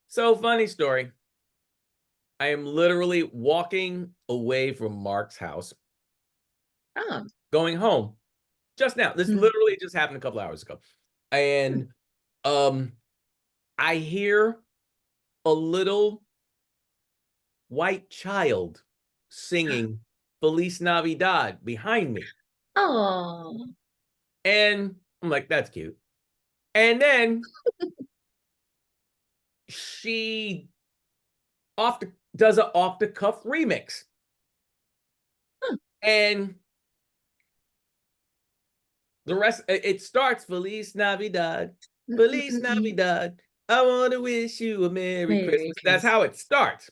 So funny story. I am literally walking away from Mark's house, Oh. going home just now. This literally just happened a couple hours ago. And I hear a little white child singing Feliz Navidad behind me. Oh. And I'm like, that's cute. And then she does an off the cuff remix. And the rest, it starts Feliz Navidad, Feliz Navidad. I want to wish you a Merry Christmas. That's how it starts.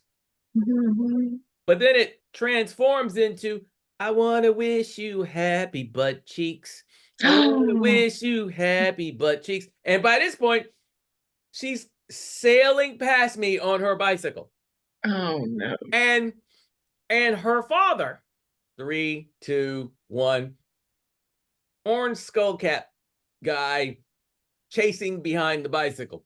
But then it transforms into I want to wish you happy butt cheeks. I want to wish you happy butt cheeks. And by this point, she's sailing past me on her bicycle. Oh no. And her father, 3, 2, 1, orange skull cap guy chasing behind the bicycle.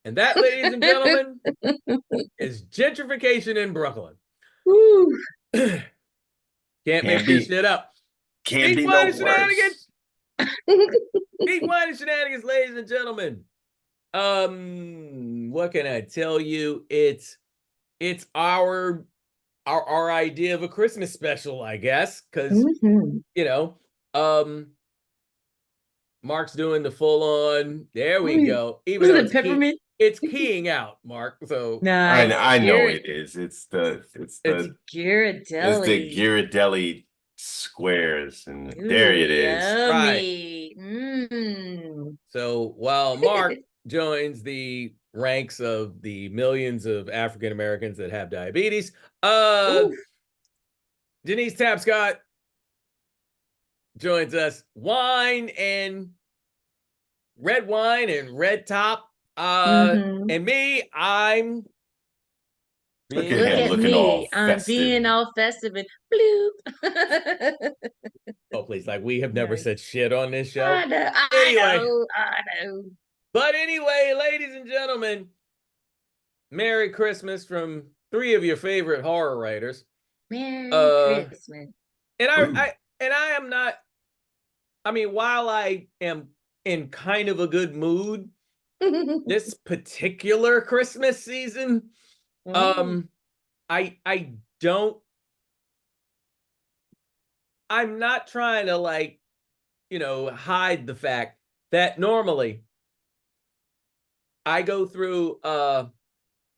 And that, ladies and gentlemen, is gentrification in Brooklyn. Can't make this shit up. Can't be no Shenanigans. Deep Wine and Shenanigans, ladies and gentlemen. What can I tell you? It's our idea of a Christmas special, I guess, because you know, Mark's doing the full on. There we go. Even though it's peppermint, it's keying out, Mark. So I know it is. It's the Ghirardelli. It's the Ghirardelli squares, and there it is. Yummy. Right. So while Mark joins the ranks of the millions of African Americans that have diabetes, Denise Tapscott joins us. Red wine and red top. And me, I'm Look at me. I'm being all festive and bloop. Oh, please. Like, we have never said shit on this show. I know. But anyway, ladies and gentlemen, Merry Christmas from 3 of your favorite horror writers. Merry Christmas. And I am not, I mean, while I am in kind of a good mood this particular Christmas season, I'm not trying to, like, hide the fact that normally I go through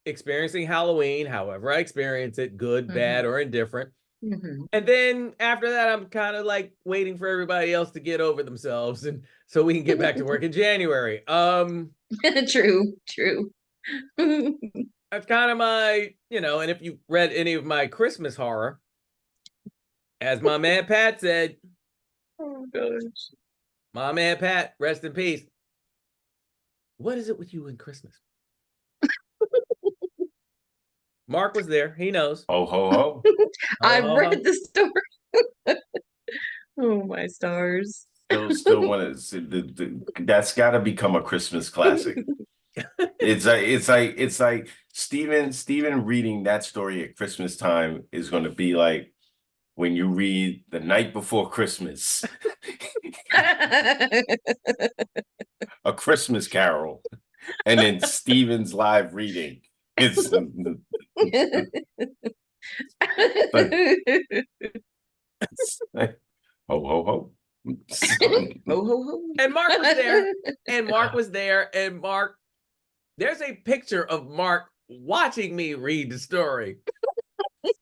experiencing Halloween, however I experience it, good, bad, or indifferent. And then after that, I'm kind of like waiting for everybody else to get over themselves, and so we can get back to work in January. True. That's kind of my, and if you read any of my Christmas horror, as my man Pat said, oh gosh, my man Pat, rest in peace. What is it with you in Christmas? Mark was there. He knows. Oh, ho, ho. I read the story. Oh, my stars. Still want to. That's got to become a Christmas classic. It's like Steven reading that story at Christmas time is going to be like when you read The Night Before Christmas, A Christmas Carol, and then Steven's live reading. It's like, ho ho ho. And Mark was there. And Mark, there's a picture of Mark watching me read the story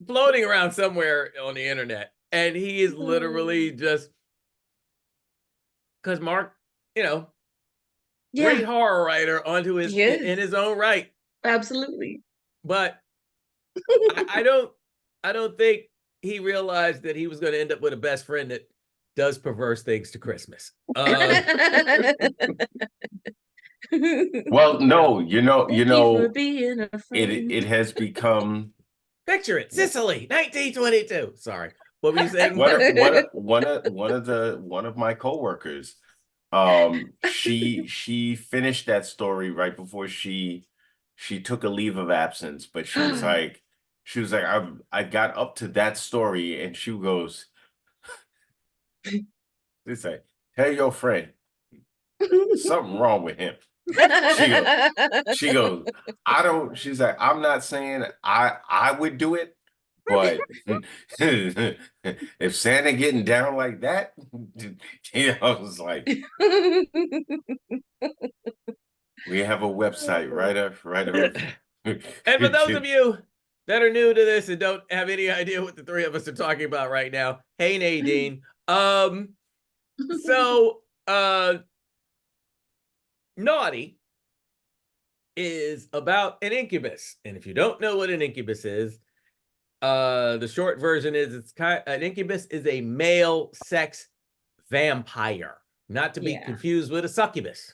floating around somewhere on the internet. And he is literally just, because Mark, great horror writer onto his in his own right. Absolutely. But I don't think he realized that he was going to end up with a best friend that does perverse things to Christmas. Well, no, it has become. Picture it, Sicily, 1922. Sorry, what were you saying? One of my coworkers She finished that story right before she took a leave of absence, but she was like, I got up to that story, and she goes, it's like, tell your friend something wrong with him. She goes, she's like, I'm not saying I would do it, but if Santa getting down like that, I was like, we have a website right up. And for those of you that are new to this and don't have any idea what the three of us are talking about right now, hey Nadine. Naughty is about an incubus, and if you don't know what an incubus is, the short version is an incubus is a male sex vampire, not to be confused with a succubus.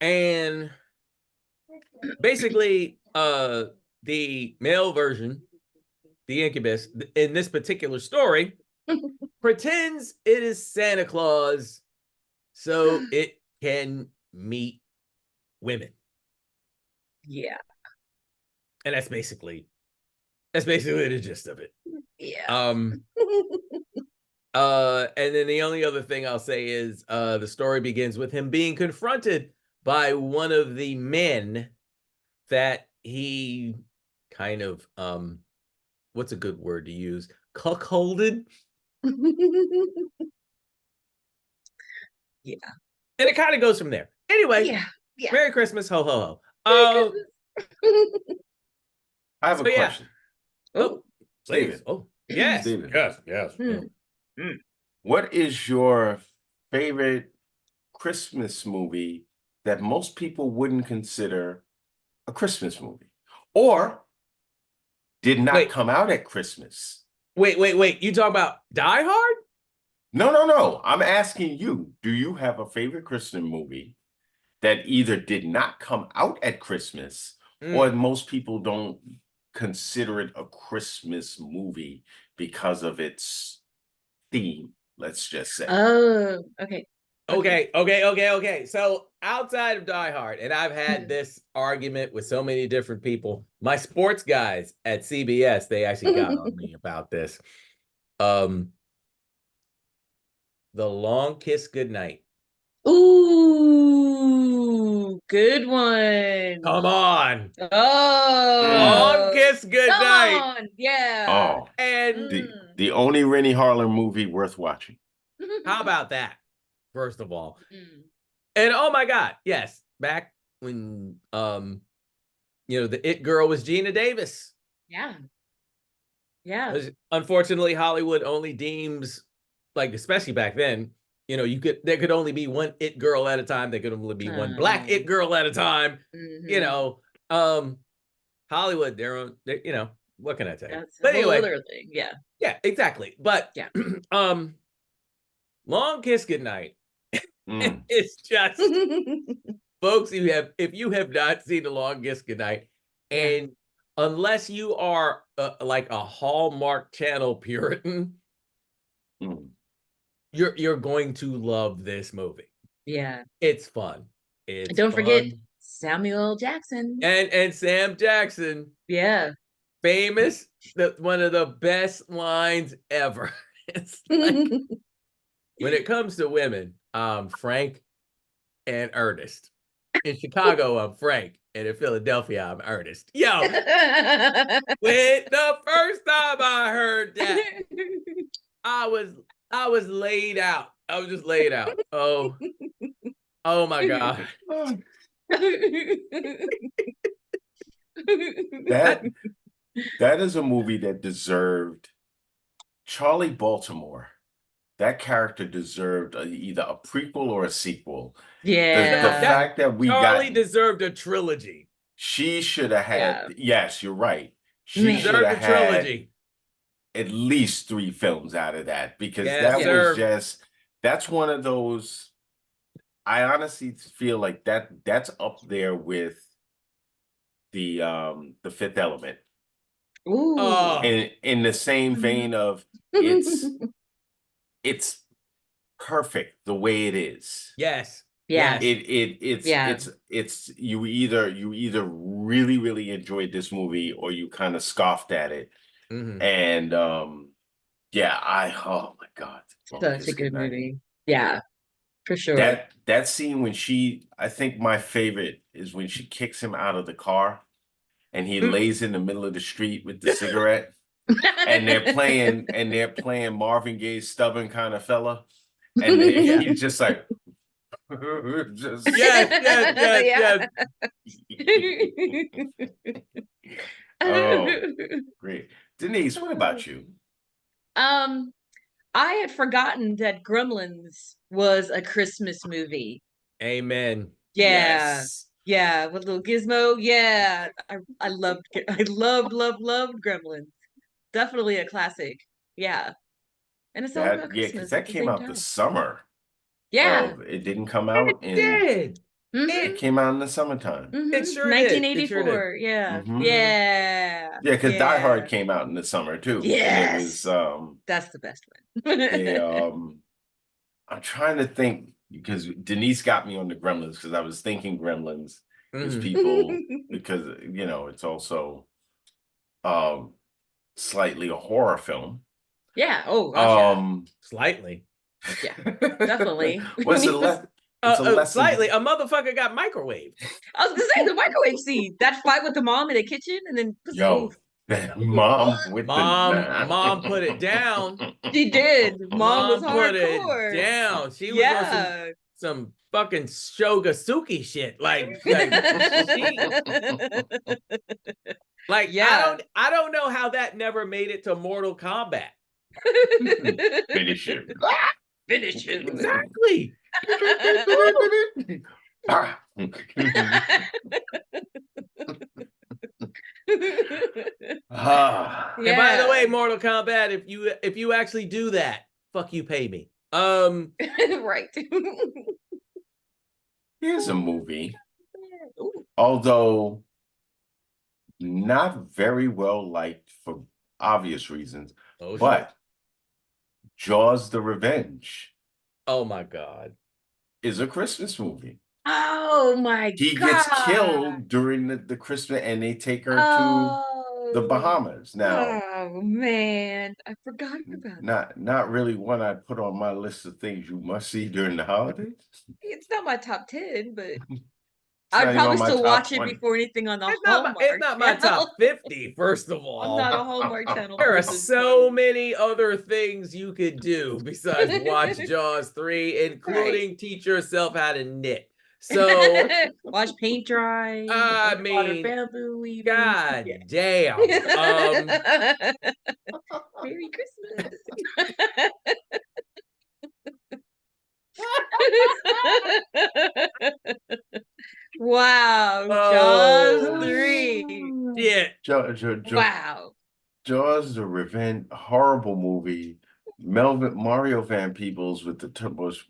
And basically, the male version, the incubus, in this particular story, pretends it is Santa Claus so it can meet women. Yeah. And that's basically the gist of it. Yeah. And then the only other thing I'll say is the story begins with him being confronted by one of the men that he kind of what's a good word to use? Cuckolded. Yeah. And it kind of goes from there. Anyway, yeah. Merry Christmas, ho ho ho. I have a question. Oh, please. Steven. Oh, yes. Steven. Yes. What is your favorite Christmas movie that most people wouldn't consider a Christmas movie, or did not come out at Christmas? Wait. You talk about Die Hard? No. I'm asking you, do you have a favorite Christmas movie that either did not come out at Christmas or most people don't consider it a Christmas movie because of its theme, let's just say? Oh, okay. Okay. So outside of Die Hard, and I've had this argument with so many different people, my sports guys at CBS, they actually got on me about this. The Long Kiss Goodnight. Ooh, good one. Come on. Oh. Long Kiss Goodnight. Come on. Yeah. Oh. And the only Rennie Harlan movie worth watching. How about that? First of all. And oh my God, yes. Back when the it girl was Gina Davis. Yeah. Unfortunately, Hollywood only deems, like, especially back then, there could only be one it girl at a time. There could only be one black it girl at a time. Hollywood, what can I tell you? That's a whole other thing. Yeah, exactly. But Long Kiss Goodnight. It's just folks, if you have not seen The Long Kiss Goodnight, and unless you are like a Hallmark Channel Puritan, you're going to love this movie. Yeah, it's fun. Don't forget Samuel Jackson and Sam Jackson. Yeah, famous. One of the best lines ever. It's like, when it comes to women, Frank and Ernest. In Chicago, I'm Frank, and in Philadelphia, I'm Ernest. Yo, when the first time I heard that, I was laid out. I was just laid out. Oh my God. That is a movie that deserved Charlie Baltimore. That character deserved either a prequel or a sequel. Yeah. The fact that Charlie deserved a trilogy. She should have had, yes, you're right. She should have had trilogy. At least 3 films out of that, because that's one of those, I honestly feel like that's up there with the Fifth Element. Ooh. In the same vein of it's perfect the way it is. Yes. Yeah. It's you either really, really enjoyed this movie or you kind of scoffed at it. And oh my God. Such a good movie. Yeah, for sure. That scene when I think my favorite is when she kicks him out of the car and he lays in the middle of the street with the cigarette and they're playing Marvin Gaye's Stubborn Kind of Fella. And he's just like, yes. Oh, great. Denise, what about you? I had forgotten that Gremlins was a Christmas movie. Amen. Yeah. Yes. Yeah, with little Gizmo. Yeah. I loved Gremlins. Definitely a classic. Yeah. And it's all about Christmas. Because that came out the summer. Yeah. It didn't come out it came out in the summertime. It sure 1984. did. Yeah. Mm-hmm. Yeah. Yeah, because Die Hard came out in the summer too. Yes. And it was that's the best one. I'm trying to think because Denise got me on the Gremlins because I was thinking Gremlins because people because it's also slightly a horror film. Yeah. Oh gosh, slightly. Yeah, definitely. What's it left? Slightly. A motherfucker got microwaved. I was gonna say the microwave scene. That fight with the mom in the kitchen, and then mom put it down. She did. Mom was put hardcore. It down. She was on some fucking Shogasuki shit. I don't know how that never made it to Mortal Kombat. Finish him. Finish him. Exactly. And by the way, Mortal Kombat, if you actually do that, fuck you, pay me. Right. Here's a movie, although not very well liked for obvious reasons, but Jaws: The Revenge. Oh my God. Is a Christmas movie. Oh my God. He gets killed during the Christmas and they take her to the Bahamas. Now, oh man, I forgot about not really one I'd put on my list of things you must see during the holidays. It's not my top 10, but I'd probably still watch it before anything on the Hallmark. It's not my top 50, first of all. I'm not a Hallmark channel. There are so many other things you could do besides watch Jaws 3, including teach yourself how to knit. So watch paint dry. I mean, bamboo even. God damn. Merry Christmas. Wow, Jaws 3. Yeah. Wow. Jaws: The Revenge, horrible movie. Mario Van Peebles with the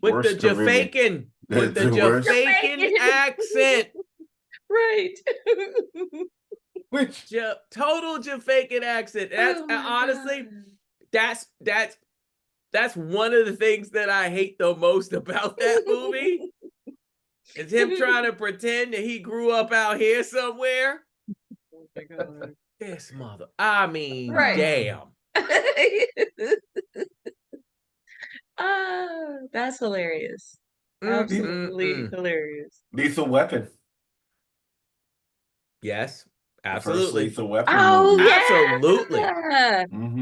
worst Jafakin. With the Jafakin accent. Right. Which total Jafakin accent. That's honestly, that's one of the things that I hate the most about that movie. Is him trying to pretend that he grew up out here somewhere. Oh my God. This mother. I mean, damn. That's hilarious. Absolutely hilarious. Lethal Weapon. Yes, absolutely. Lethal Weapon. Oh, movie. yeah. Absolutely.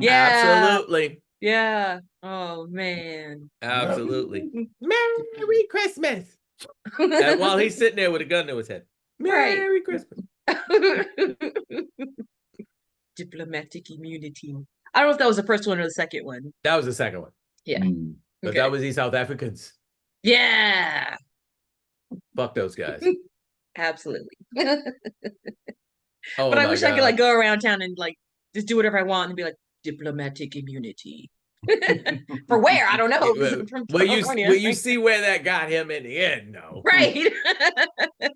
Yeah. Absolutely. Yeah. Oh man. Absolutely. Merry Christmas. And while he's sitting there with a gun to his head. Merry Christmas. Diplomatic immunity. I don't know if that was the first one or the second one. That was the second one. Yeah. But that was the South Africans. Yeah. Fuck those guys. Absolutely. Oh, but I wish I could go around town and just do whatever I want and be like diplomatic immunity. For where? I don't know. Will you see where that got him in the end? No. Right.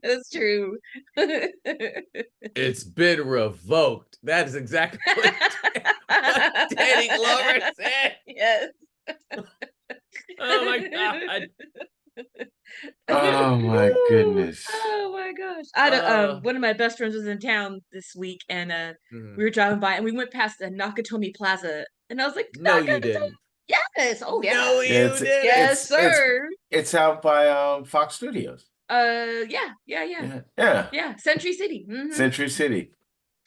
That's true. It's been revoked. That is exactly what Danny Glover said. Yes. Oh my God. Oh my goodness. Oh my gosh. I had one of my best friends was in town this week, and we were driving by, and we went past the Nakatomi Plaza, and I was like, No, you didn't. Yes. Oh yeah. No, you didn't. Yes, sir. It's out by Fox Studios. Yeah. Century City. Century City.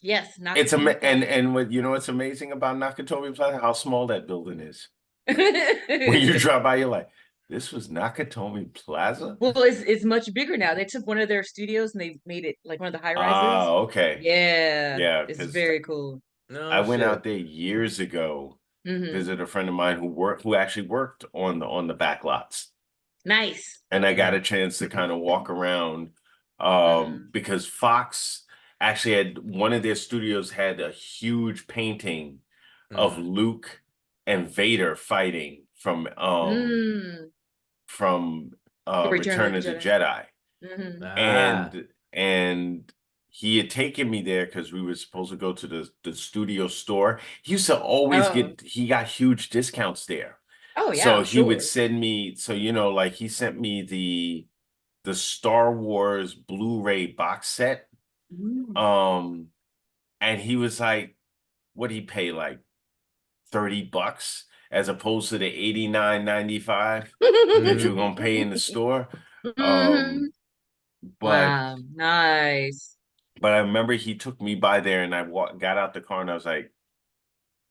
Yes, It's and what you know what's amazing about Nakatomi Plaza? How small that building is. When you drive by, you're like, this was Nakatomi Plaza? Well, it's much bigger now. They took one of their studios and they made it like one of the high rises. Oh, okay. Yeah, it's very cool. No, I went out there years ago, visit a friend of mine who actually worked on the back lots. Nice. And I got a chance to kind of walk around because Fox actually had one of their studios had a huge painting of Luke and Vader fighting from Return of the Jedi. And he had taken me there because we were supposed to go to the studio store. He used to always he got huge discounts there. Oh yeah. So he would send me, like he sent me the Star Wars Blu-ray box set. And he was like, what'd he pay, like $30 as opposed to the $89.95 that you're gonna pay in the store? But wow, nice. But I remember he took me by there, and I got out the car, and I was like,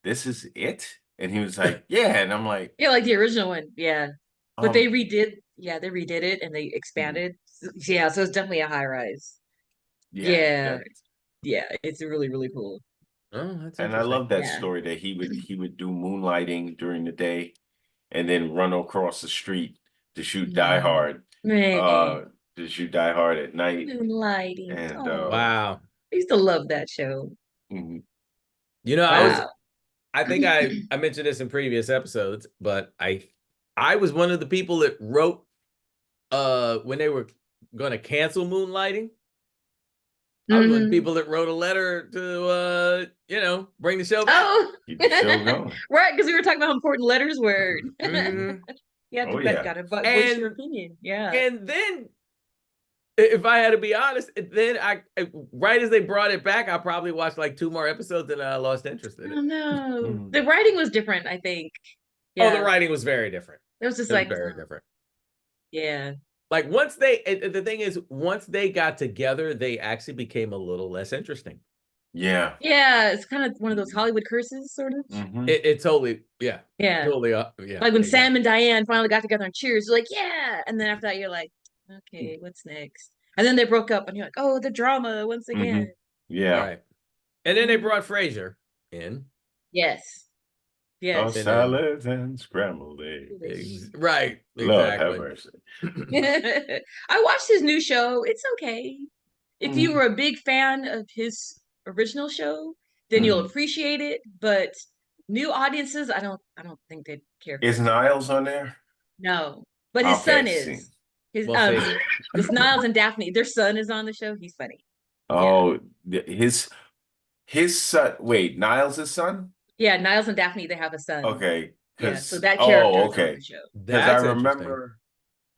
"This is it?" And he was like, "Yeah," and I'm like, "Yeah, like the original one, yeah." But they redid it and they expanded. Yeah, so it's definitely a high rise. Yeah, it's really, really cool. Oh, that's and I love that story that he would do moonlighting during the day, and then run across the street to shoot Die Hard. To shoot Die Hard at night. Moonlighting. And wow. I used to love that show. You know, I think I mentioned this in previous episodes, but I was one of the people that wrote when they were going to cancel Moonlighting. I was one of the people that wrote a letter to bring the show back. Keep the show going. Right, because we were talking about how important letters were. You have to gotta voice your opinion. Yeah. And then, if I had to be honest, then right as they brought it back, I probably watched like 2 more episodes and I lost interest in it. Oh no. The writing was different, I think. Yeah. Oh, the writing was very different. It was just like very different. Yeah. Like the thing is, once they got together, they actually became a little less interesting. Yeah. Yeah, it's kind of one of those Hollywood curses, sort of. It totally, totally, Like when Sam and Diane finally got together on Cheers, you're like, yeah, and then after that, you're like, okay, what's next? And then they broke up, and you're like, oh, the drama once again. Yeah. Right. And then they brought Frasier in. Yes. Oh, salads and scrambled eggs. Right. Lord have mercy. I watched his new show. It's okay. If you were a big fan of his original show, then you'll appreciate it. But new audiences, I don't think they'd care. Is Niles on there? No, but his son is. His it's Niles and Daphne. Their son is on the show. He's funny. Oh, his son. Wait, Niles' son? Yeah, Niles and Daphne. They have a son. Okay. Yeah, so that character is on the show. Because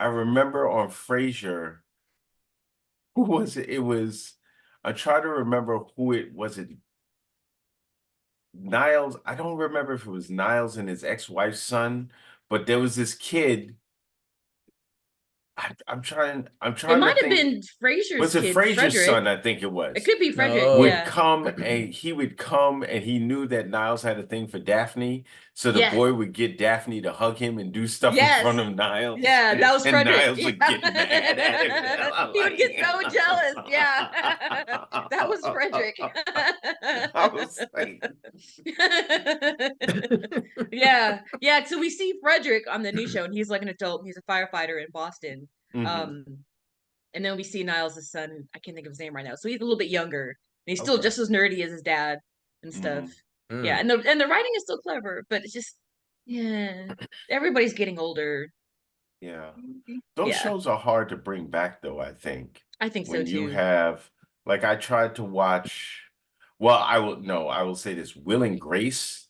I remember on Frasier. Who was it? It was. I try to remember who it was. It Niles. I don't remember if it was Niles and his ex-wife's son, but there was this kid. I'm trying. It might have been Frasier's. Was it Frasier's son? I think it was. It could be Frederick. No. He would come and he knew that Niles had a thing for Daphne, so the boy would get Daphne to hug him and do stuff in front of Niles. Yeah, that was Frederick. Niles would get mad at him. He would get so jealous. Yeah, that was Frederick. I was like, yeah. So we see Frederick on the new show, and he's like an adult. He's a firefighter in Boston. And then we see Niles' son. I can't think of his name right now. So he's a little bit younger, and he's still just as nerdy as his dad and stuff. Yeah, and the writing is still clever, but it's just everybody's getting older. Yeah, those shows are hard to bring back, though. I think so too. When you have, like, I tried to watch. Well, I will say this: Will and Grace.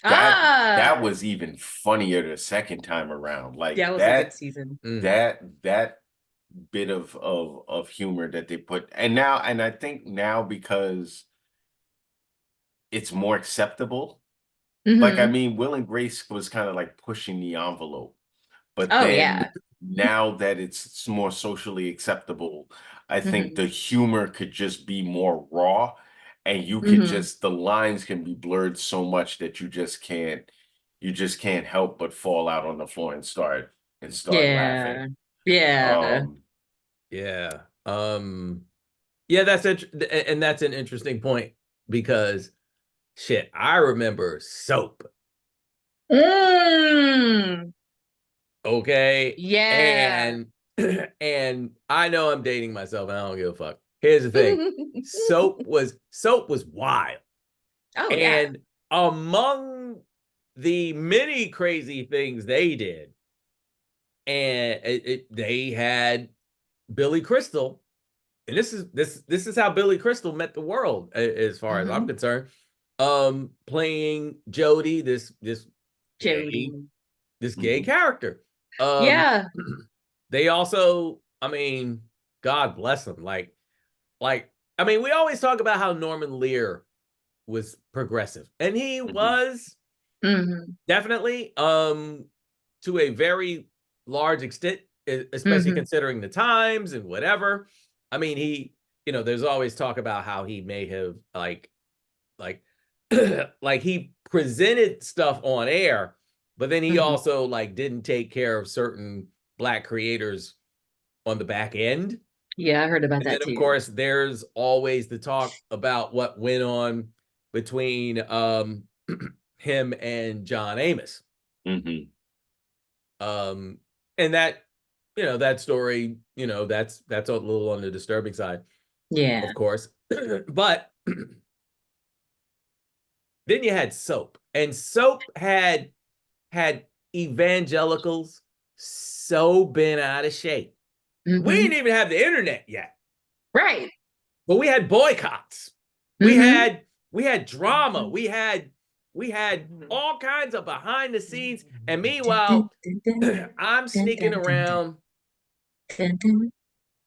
That was even funnier the second time around. Like that was a good season. That bit of humor that they put, and I think now because it's more acceptable. Like, I mean, Will and Grace was kind of like pushing the envelope, but then now that it's more socially acceptable, I think the humor could just be more raw, and you could the lines can be blurred so much that you just can't help but fall out on the floor and start laughing. Yeah. Yeah, that's and that's an interesting point, because shit, I remember Soap. Okay. Yeah. And I know I'm dating myself and I don't give a fuck. Here's the thing. Soap was wild. Oh, and among the many crazy things they did, and they had Billy Crystal, and this is how Billy Crystal met the world, as far as I'm concerned. Playing Jody, this gay character. They also, I mean, God bless them. Like, I mean, we always talk about how Norman Lear was progressive, and he was definitely, to a very large extent, especially considering the times and whatever. I mean, he, there's always talk about how he may have like like he presented stuff on air, but then he also like didn't take care of certain Black creators on the back end. Yeah, I heard about that too. Of course, there's always the talk about what went on between him and John Amos. And that, that story, that's a little on the disturbing side. Yeah. Of course. But then you had Soap, and Soap had evangelicals so bent out of shape. We didn't even have the internet yet. Right. But we had boycotts. We had drama. We had all kinds of behind the scenes. And meanwhile, I'm sneaking around.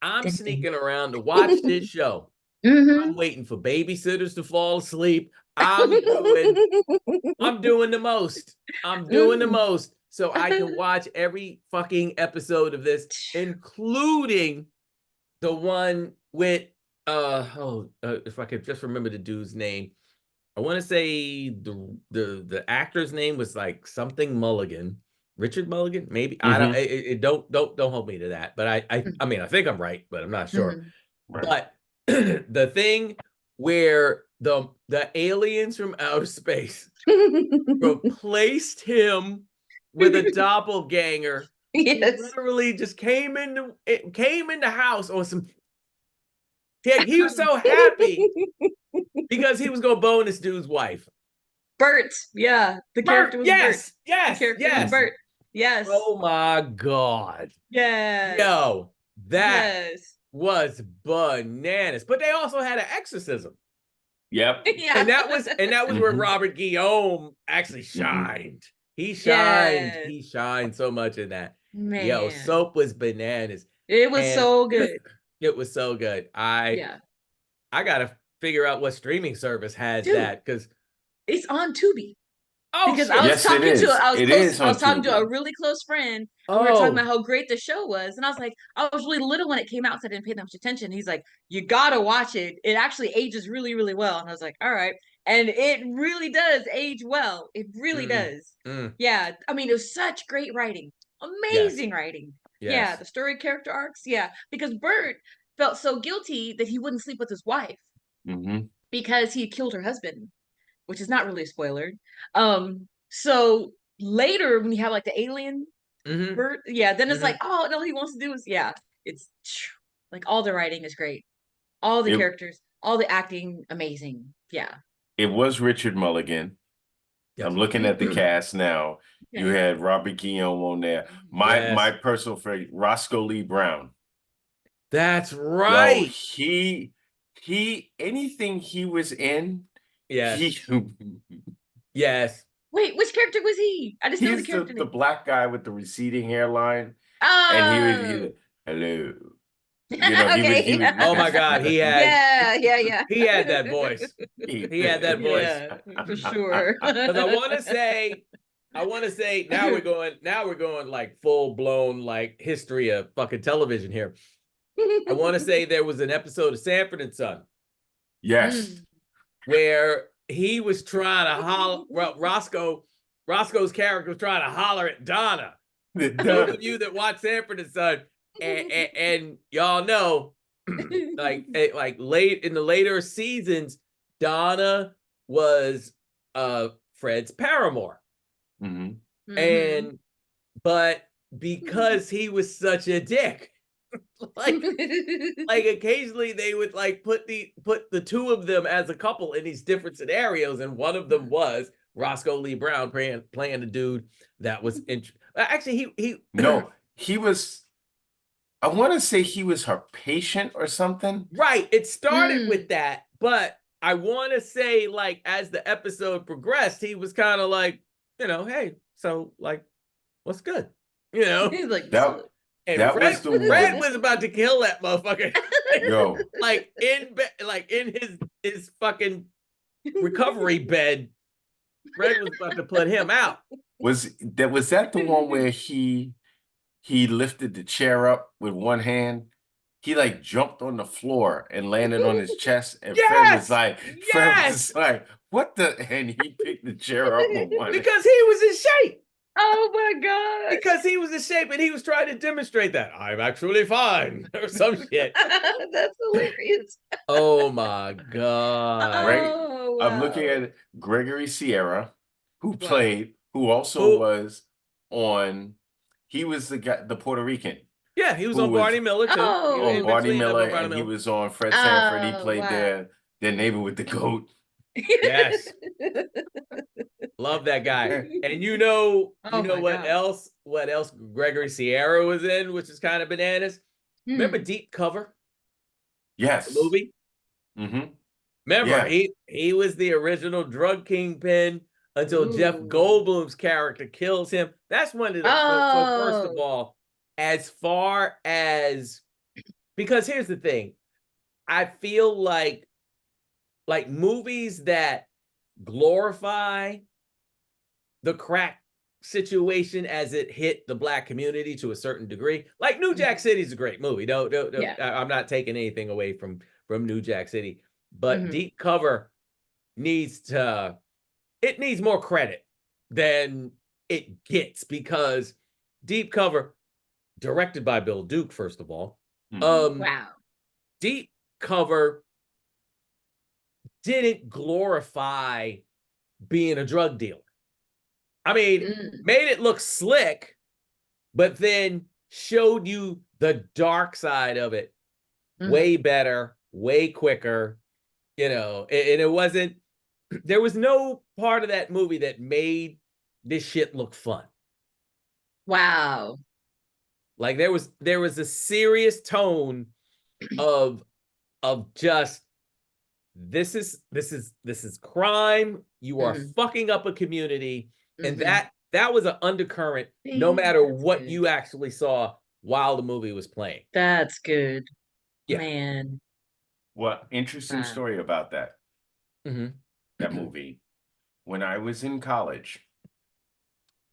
I'm sneaking around to watch this show. I'm waiting for babysitters to fall asleep. I'm doing the most. I'm doing the most so I can watch every fucking episode of this, including the one with if I could just remember the dude's name. I want to say the actor's name was like something Mulligan. Richard Mulligan, maybe. I don't don't hold me to that, but I mean, I think I'm right, but I'm not sure. Right. But the thing where the aliens from outer space replaced him with a doppelganger. Yes. He literally just came in the house on some. He was so happy because he was gonna bone this dude's wife. Bert, yeah, the character was Bert. Yes, the character was Bert. Yes. Oh my God. Yes. Yo, that was bananas. But they also had an exorcism. Yep. Yeah. And that was where Robert Guillaume actually shined. He shined. Yes. He shined so much in that. Man. Yo, Soap was bananas. It was so good. It was so good. I gotta figure out what streaming service has that, because it's on Tubi. Oh, because shit. I was talking to I was talking Tubi. to a really close friend. And we were talking about how great the show was, and I was like, I was really little when it came out, so I didn't pay that much attention. He's like, you gotta watch it. It actually ages really, really well. And I was like, all right. And it really does age well. It really does. Yeah. I mean, it was such great writing. Amazing writing. Yes. Yeah. The story character arcs. Yeah. Because Bert felt so guilty that he wouldn't sleep with his wife because he killed her husband, which is not really a spoiler. So later when you have like the alien Bert, then it's like, oh no, he wants to do is it's like all the writing is great. All the characters, all the acting, amazing. Yeah. It was Richard Mulligan. Yes. I'm looking at the cast now. You had Robert Guillaume on there. My personal favorite, Roscoe Lee Brown. That's right. Yo, he anything he was in. Yes. He, yes. Wait, which character was he? I just know the He's character the name. black guy with the receding hairline, and he Oh, was hello. You know, okay. he was. Oh my God, he had that voice. He had that voice. Yeah, for sure. Because I want to say now we're going like full blown like history of fucking television here. I want to say there was an episode of Sanford and Son. Yes. Where he was trying to holler, well, Roscoe's character was trying to holler at Donna. Those of you that watch Sanford and Son, and y'all know, like late in the later seasons, Donna was Fred's paramour. And but because he was such a dick, like occasionally they would like put the two of them as a couple in these different scenarios, and one of them was Roscoe Lee Brown playing the dude that was actually he was. I want to say he was her patient or something. Right. It started with that, but I want to say like as the episode progressed, he was kind of like, you know, hey, so like, what's good? You know, he's like that. And that Fred, was the Fred one. was about to kill that motherfucker. Yo, like in his fucking recovery bed, Fred was about to put him out. Was that the one where he lifted the chair up with one hand? He like jumped on the floor and landed on his chest, and Fred was like, what the? And he picked the chair up with one because he was in shape. Oh my God. Because he was in shape and he was trying to demonstrate that I'm actually fine or some shit. That's hilarious. Oh my God. Oh, wow. I'm looking at Gregory Sierra, who also was on, he was the guy, the Puerto Rican. Yeah, he was on Barney Miller too. On Barney Miller, and he was on Fred Sanford. He played their neighbor with the goat. Yes. Love that guy. And you know what else Gregory Sierra was in, which is kind of bananas? Remember Deep Cover? Yes. The movie? Remember, he was the original drug kingpin until Jeff Goldblum's character kills him. That's one of the so first of all, as far as, because here's the thing, I feel like movies that glorify the crack situation as it hit the Black community to a certain degree, like New Jack City is a great movie. I'm not taking anything away from New Jack City, but Deep Cover needs more credit than it gets, because Deep Cover, directed by Bill Duke, first of all. Wow. Deep Cover didn't glorify being a drug dealer. I mean, made it look slick, but then showed you the dark side of it way better, way quicker, you know, and it wasn't, there was no part of that movie that made this shit look fun. Wow. Like there was a serious tone of just, this is crime. You are fucking up a community. And that was an undercurrent, no matter what you actually saw while the movie was playing. That's good. Yeah. Man. Well, interesting story about that. That movie. When I was in college,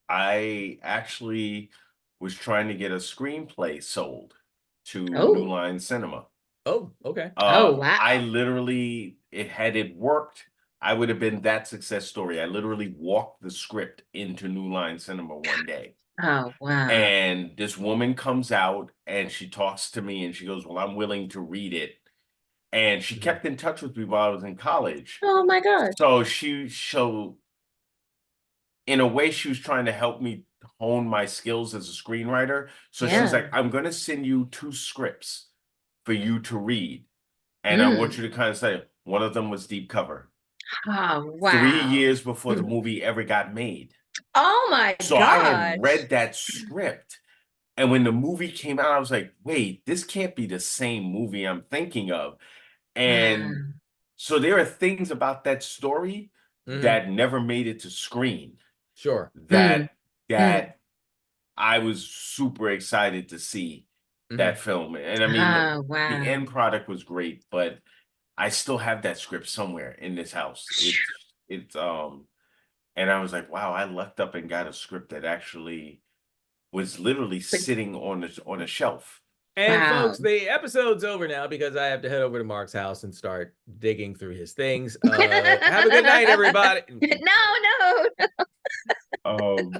I actually was trying to get a screenplay sold to New Line Cinema. Oh, okay. Wow. I literally, had it worked, I would have been that success story. I literally walked the script into New Line Cinema one day. Oh, wow. And this woman comes out and she talks to me and she goes, well, I'm willing to read it. And she kept in touch with me while I was in college. Oh my God. So in a way, she was trying to help me hone my skills as a screenwriter. So she's like, I'm going to send you 2 scripts for you to read. And I want you to kind of say, one of them was Deep Cover. Oh, wow. 3 years before the movie ever got made. Oh my God. So I had read that script. And when the movie came out, I was like, wait, this can't be the same movie I'm thinking of. And so there are things about that story that never made it to screen. Sure. That I was super excited to see that film. And I mean, the end product was great, but I still have that script somewhere in this house. It's and I was like, wow, I lucked up and got a script that actually was literally sitting on a shelf. And folks, the episode's over now because I have to head over to Mark's house and start digging through his things. Have a good night, everybody. No. Can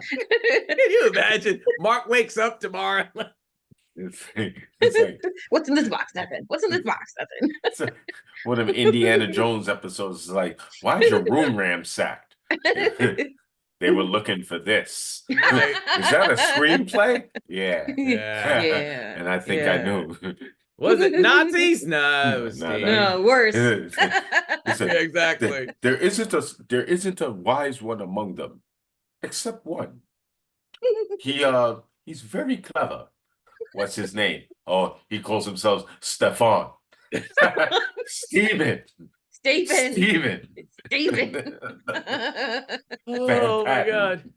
you imagine? Mark wakes up tomorrow. It's like, what's in this box, Stephen? What's in this box, Stephen? It's one of Indiana Jones episodes is like, why is your room ransacked? They were looking for this. Right. Is that a screenplay? Yeah. And I think I knew. Was it Nazis? No, it was no, worse. Exactly. There isn't a wise one among them, except one. He's very clever. What's his name? Oh, he calls himself Stefan. Steven. Oh my God.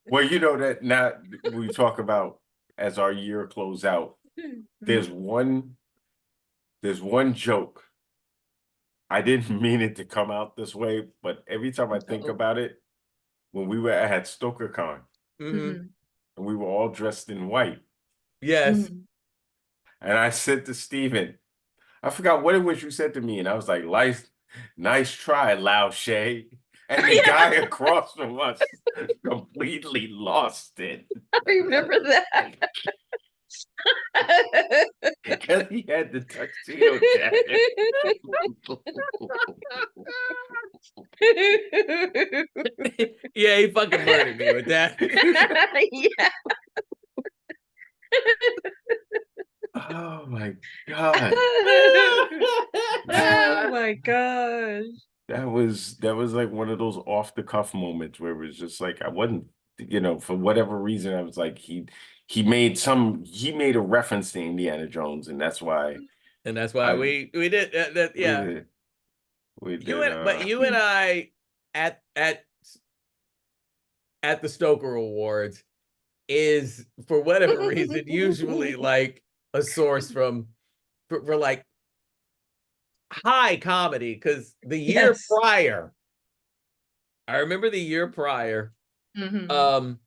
Well, you know that now we talk about as our year close out, there's one joke. I didn't mean it to come out this way, but every time I think about it, when we were at StokerCon, and we were all dressed in white. Yes. And I said to Steven, I forgot what it was you said to me, and I was like, nice try, Lao Shay. And the guy across from us completely lost it. I remember that. Because he had the tuxedo jacket. Yeah, he fucking murdered me with that. Yeah. Oh my God. Oh my gosh. That was like one of those off the cuff moments where it was just like I wasn't, for whatever reason, I was like he made a reference to Indiana Jones, and that's why we did that. Yeah. We did, but you and I at the Stoker Awards is, for whatever reason, usually like a source for like high comedy, because the year prior, I remember the year prior, and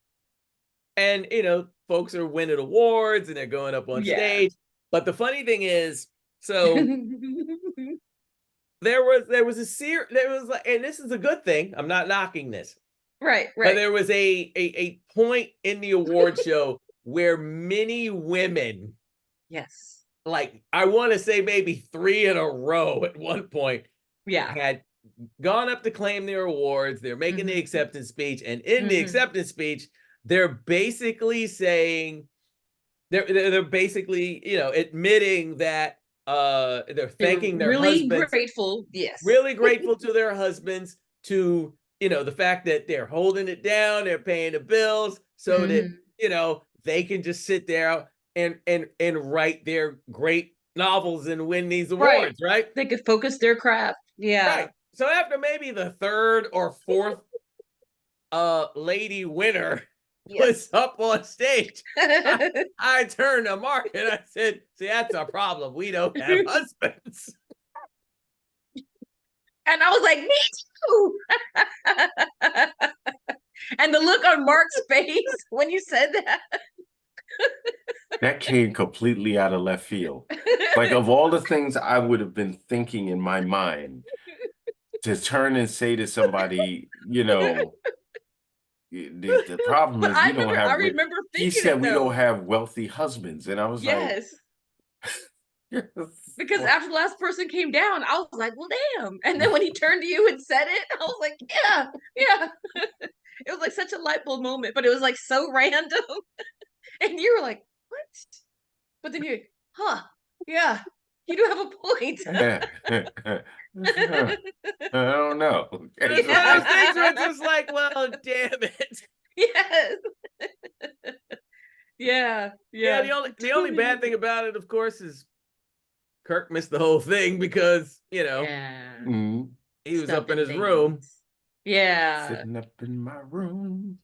folks are winning awards and they're going up on stage. But the funny thing is, so there was a series, and this is a good thing, I'm not knocking this. Right. But there was a point in the award show where many women, like I want to say maybe 3 in a row at one point, had gone up to claim their awards. They're making the acceptance speech, and in the acceptance speech, they're basically saying, they're basically admitting that they're thanking their husbands, really grateful to their husbands, to the fact that they're holding it down, they're paying the bills, so that they can just sit there and write their great novels and win these awards, right? They could focus their craft. Right. So after maybe the 3rd or 4th lady winner was up on stage, I turned to Mark and I said, see, that's our problem. We don't have husbands. And I was like, me too. And the look on Mark's face when you said that. That came completely out of left field. Like, of all the things I would have been thinking in my mind, to turn and say to somebody, the problem is we don't have. I remember thinking, he said we don't have wealthy husbands, and I was like, because after the last person came down, I was like, well, damn. And then when he turned to you and said it, I was like, yeah. It was like such a light bulb moment, but it was like so random. And you were like, what? But then you're like, yeah, you do have a point. I don't know. It's one of those things where it's just like, well, damn it. Yes. Yeah. The only bad thing about it, of course, is Kirk missed the whole thing because he was up in his room Yeah. Sitting up in my room.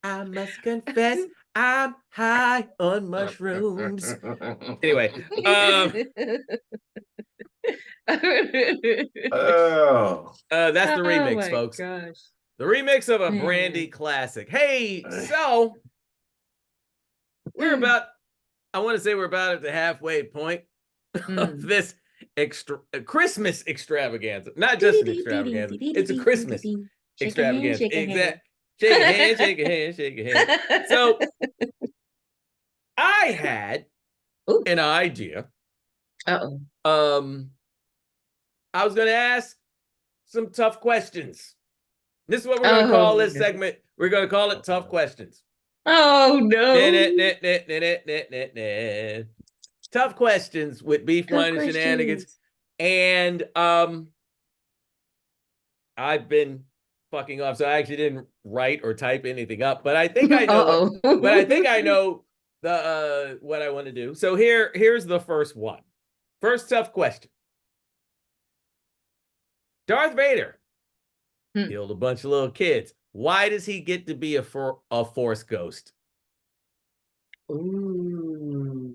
I must confess, I'm high on mushrooms. Anyway, that's the remix, folks. Gosh. The remix of a Brandy classic. Hey, so we're about, I want to say we're about at the halfway point of this Christmas extravaganza. Not just an extravaganza, it's a Christmas extravaganza. Exactly. Shake a hand, shake a hand, shake a hand. So I had an idea. I was going to ask some tough questions. This is what we're going to call this segment. We're going to call it Tough Questions. Oh, no. Tough questions with Beef, Wine, and Shenanigans. And I've been fucking off, so I actually didn't write or type anything up, but I think I know but I think I know the what I want to do. So here's the first one. First tough question. Darth Vader killed a bunch of little kids. Why does he get to be a Force ghost? Ooh.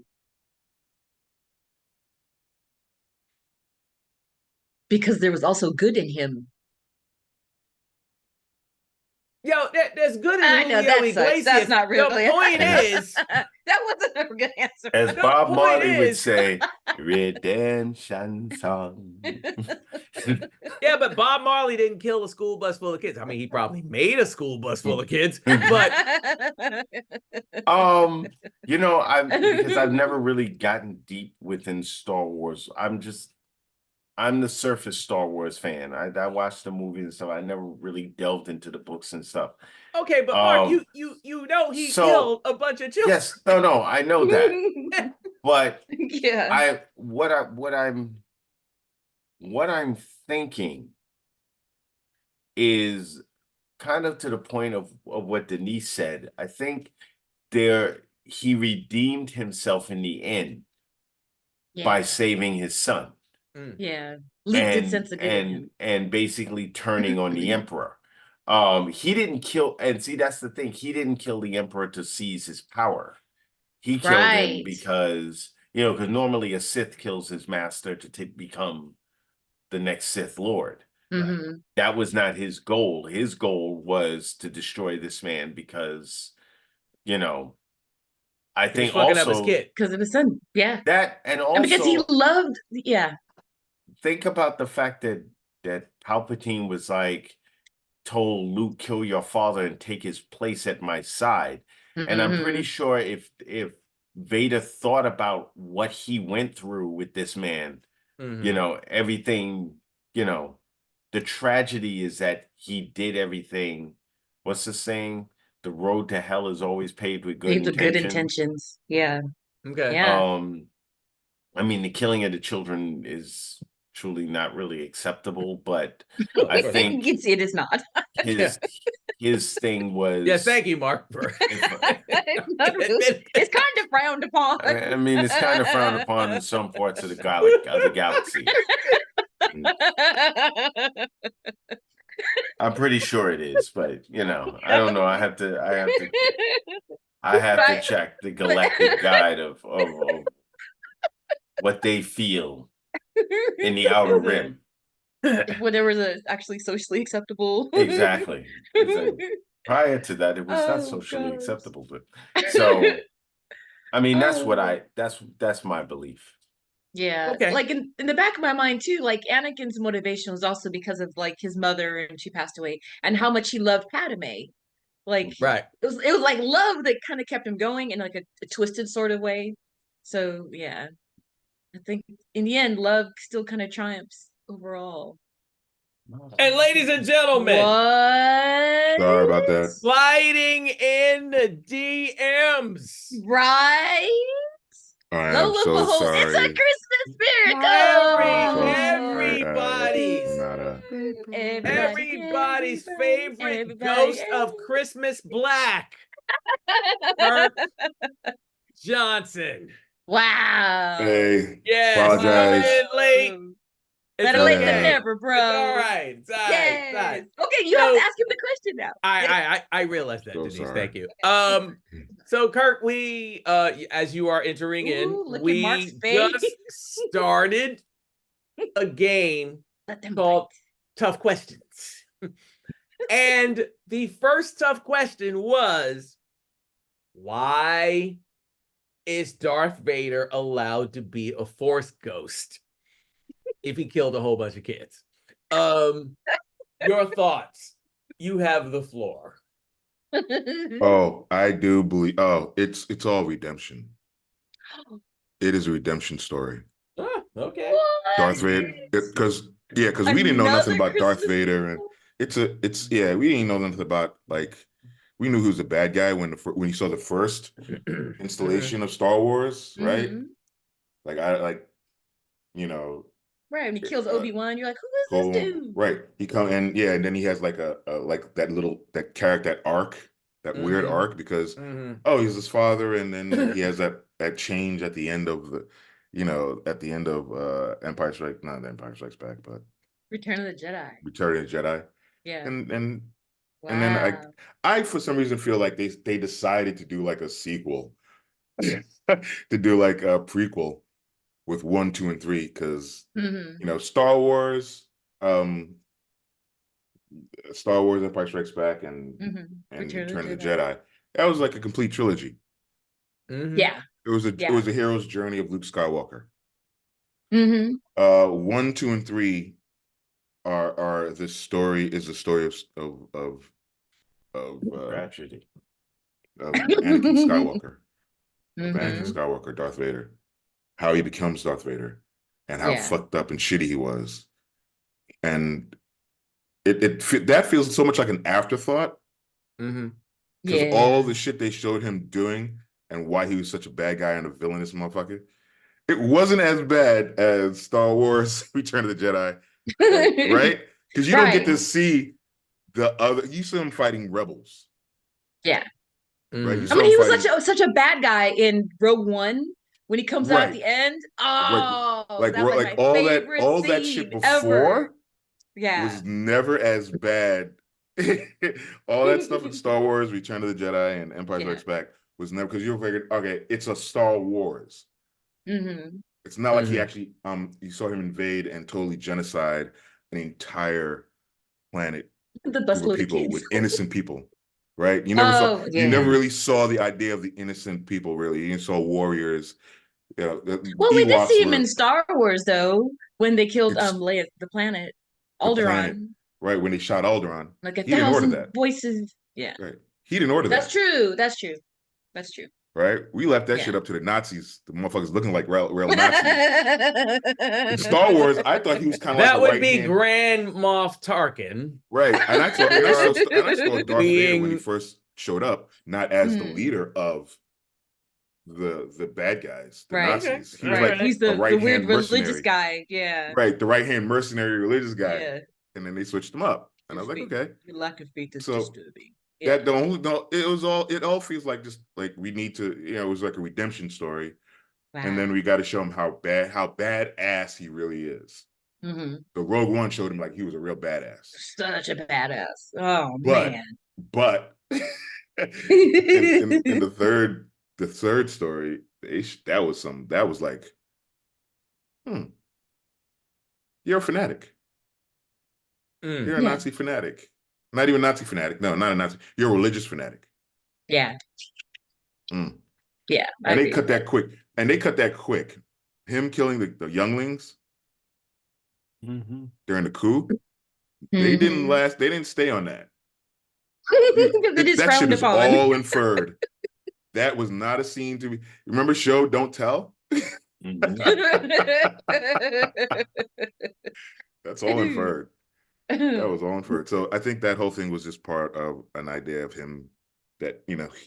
Because there was also good in him. Yo, there's good in Julio Iglesias. That's not really. The point is, that wasn't a good answer. As Bob Marley would say, redemption song. Yeah, but Bob Marley didn't kill a school bus full of kids. I mean, he probably made a school bus full of kids, but you know, because I've never really gotten deep within Star Wars. I'm the surface Star Wars fan. I watched the movies and stuff. I never really delved into the books and stuff. Okay, but Mark, you know he killed a bunch of children. Yes, no, I know that. But yeah, what I'm thinking is kind of to the point of what Denise said. I think he redeemed himself in the end by saving his son. Yeah, leaked sense of good in him. And basically turning on the emperor. He didn't kill, and see, that's the thing. He didn't kill the emperor to seize his power. He killed him because, because normally a Sith kills his master to become the next Sith Lord. Mm-hmm. That was not his goal. His goal was to destroy this man because, I think also because of his son. Yeah, that, and also because he loved. Yeah. Think about the fact that Palpatine was told Luke, kill your father and take his place at my side. And I'm pretty sure if Vader thought about what he went through with this man, everything, the tragedy is that he did everything. What's the saying? The road to hell is always paved with good intentions. Good intentions. Yeah. Okay. Yeah. I mean, the killing of the children is truly not really acceptable, but I think it is not. his thing was. Yes, thank you, Mark. It's kind of frowned upon. I mean, it's kind of frowned upon in some parts of the galaxy. I'm pretty sure it is, but I don't know. I have to check the galactic guide of what they feel in the outer rim. Whatever is actually socially acceptable. Exactly. Prior to that, it was not socially acceptable. But so, I mean, that's my belief. Yeah. Okay. Like in the back of my mind too, like Anakin's motivation was also because of his mother, and she passed away, and how much he loved Padme. Like right. It was like love that kind of kept him going in like a twisted sort of way. So yeah. I think in the end, love still kind of triumphs overall. And ladies and gentlemen, what? Sorry about that. Sliding in the DMs, right? I am so sorry. It's a Christmas miracle. Everybody's favorite ghost of Christmas Black, Kirk Johnson. Wow. Hey, yes, coming in late. Better late than never, bro. It's all right. It's all right. It's all right. Okay, you have to ask him the question now. I realized that, Denise. Thank you. So Kirk, we as you are entering in, we just started a game called Tough Questions. And the first tough question was, why is Darth Vader allowed to be a Force ghost if he killed a whole bunch of kids? Your thoughts. You have the floor. Oh, I do believe. Oh, it's all redemption. It is a redemption story. Oh, okay. What? Darth Vader, because we didn't know nothing about Darth Vader, and we didn't know nothing about, like, we knew he was a bad guy when you saw the first installation of Star Wars, right? Like right, when he kills Obi-Wan, you're like, who is this dude? Right, he and then he has like a like that character, that arc, that weird arc, because he's his father, and then he has that change at the end of the Empire Strikes Back, but Return of the Jedi. Yeah. And then I for some reason feel like they decided to do like a sequel, to do like a prequel with 1, 2, and 3, because Star Wars, Empire Strikes Back, and Return of the Jedi. That was like a complete trilogy. Yeah. It was a hero's journey of Luke Skywalker. 1, 2, and 3 is the story of tragedy of Anakin Skywalker. Anakin Skywalker, Darth Vader. How he becomes Darth Vader, and how fucked up and shitty he was. And that feels so much like an afterthought. Because all the shit they showed him doing and why he was such a bad guy and a villainous motherfucker, it wasn't as bad as Star Wars Return of the Jedi, right? Because you don't get to see you see him fighting rebels. Yeah. Right? I mean, he was such a bad guy in Rogue One when he comes out at the end. Oh, like all that shit before was never as bad. All that stuff in Star Wars, Return of the Jedi, and Empire Strikes Back was never, because you figured, okay, it's a Star Wars. It's not like he actually you saw him invade and totally genocide an entire planet of people with innocent people, right? You never you never really saw the idea of the innocent people, really. You saw warriors. Well, we did see him in Star Wars, though, when they killed Leia, the planet, Alderaan. Right, when they shot Alderaan. Like 1,000 voices. Yeah. Right. He didn't order that. That's true. Right? We left that shit up to the Nazis. The motherfuckers looking like real Nazis. In Star Wars, I thought he was kind of like that would be Grand Moff Tarkin. Right. And I saw Darth Vader when he first showed up, not as the leader of the bad guys, the Nazis. He was like he's the weird religious guy. Yeah. Right. The right-hand mercenary religious guy. Yeah. And then they switched him up. And I was like, okay. Your lack of faith is disturbing. That it all feels like just like we need to, it was like a redemption story. Wow. And then we got to show him how badass he really is. The Rogue One showed him like he was a real badass. Such a badass. Oh man. But in the third story, that was like, you're a fanatic. You're a Nazi fanatic. Not even Nazi fanatic. No, not a Nazi. You're a religious fanatic. Yeah. Yeah. And they cut that quick. Him killing the younglings during the coup. They didn't last. They didn't stay on that. That shit is all inferred. That was not a scene to be. Remember show Don't Tell? That's all inferred. That was all inferred. So I think that whole thing was just part of an idea of him that,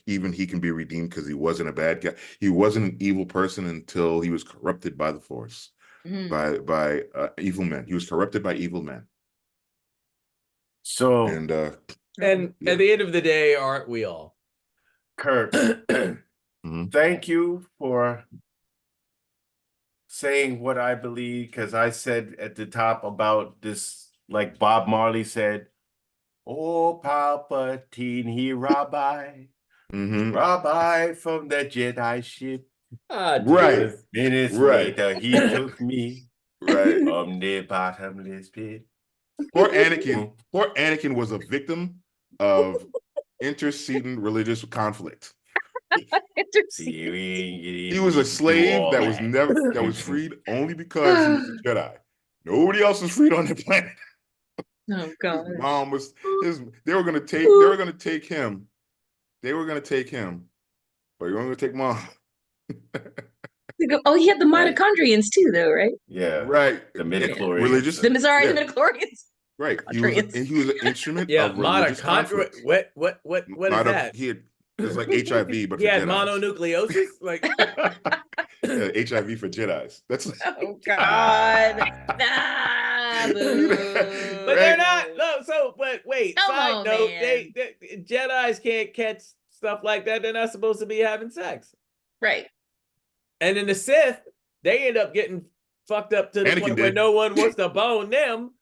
even he can be redeemed because he wasn't a bad guy. He wasn't an evil person until he was corrupted by the Force, by evil men. He was corrupted by evil men. So and at the end of the day, aren't we all? Kirk, thank you for saying what I believe because I said at the top about this, like Bob Marley said, "Oh, Palpatine, he rabbi, rabbi from the Jedi ship." Right. Minutes Right. later, he took me Right. from the bottomless pit. Poor Anakin was a victim of interceding religious conflict. He was a slave that was freed only because he was a Jedi. Nobody else was freed on the planet. Oh God. His mom was they were gonna take him. They were gonna take him, but you're gonna take mom. Oh, he had the mitochondrians too, though, right? Yeah, right. the midichlorians, religious. The midichlorians. Right. He was an instrument of religious conflict. What is that? It's like HIV, but he for had Jedis. mononucleosis, like HIV for Jedis. That's oh God. But they're not. No, so but wait. Side note: man. they Jedi's can't catch stuff like that. They're not supposed to be having sex, right? And in the Sith, they end up getting fucked up to the Anakin point where no one wants to bone them.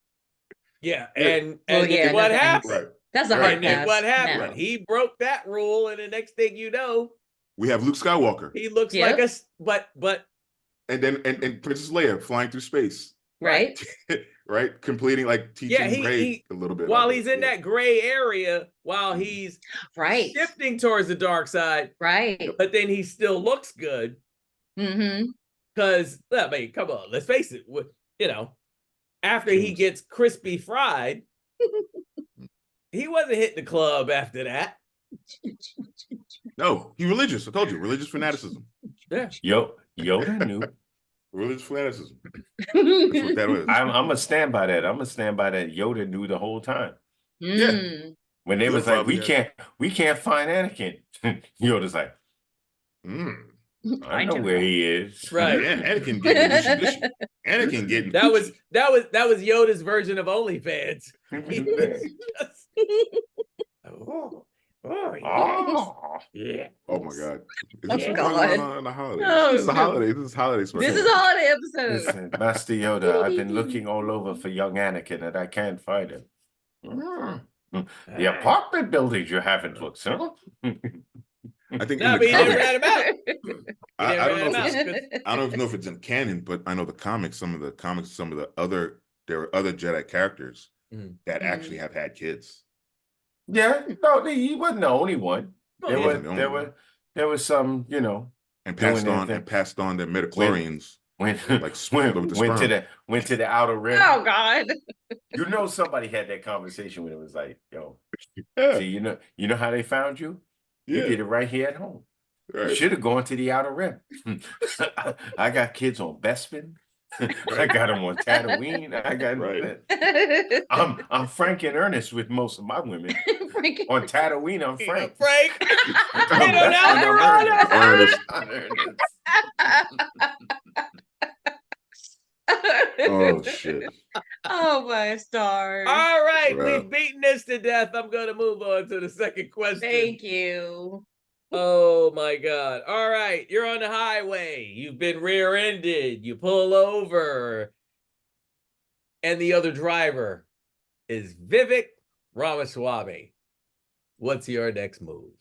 Yeah, and what happened? Right. That's a hard pass. What happened? No. He broke that rule, and the next thing you know, we have Luke Skywalker. He looks like a but and then and Princess Leia flying through space. Right. Right, completing like teaching Rey a little bit. While he's in that gray area, while he's shifting towards the dark side, right? But then he still looks good. Because I mean, come on, let's face it. You know, after he gets crispy fried, he wasn't hitting the club after that. No, he religious. I told you, religious fanaticism. Yeah. Yoda knew. Religious fanaticism. That's what that was. I'm gonna stand by that. I'm gonna stand by that. Yoda knew the whole time. Yeah. When they was like, we can't find Anakin. Yoda's like, I know where he is. Right. Anakin getting Anakin getting that was Yoda's version of OnlyFans. Yeah. Oh my God. Is this on the holiday? This is a holiday. This is holiday special. This is a holiday episode. Listen, Master Yoda, I've been looking all over for young Anakin and I can't find him. The apartment buildings you haven't looked, huh? I think no, in the comics, I don't know if it's in canon, but I know the comics. Some of the other Jedi characters that actually have had kids. Yeah, no, he wasn't the only one. There was some, you know, and passed on their midichlorians. Went to the outer rim. Oh God! You know, somebody had that conversation when it was like, "Yo, see, you know how they found you? You did it right here at home. Right. You should have gone to the outer rim. I got kids on Bespin. I got them on Tatooine. I got I'm Frank and Ernest with most of my women. On Tatooine, I'm Frank. Frank. Oh shit. Oh my stars. All right, we've beaten this to death. I'm gonna move on to the second question. Thank you. Oh my God. All right, you're on the highway. You've been rear-ended. You pull over. And the other driver is Vivek Ramaswamy. What's your next move?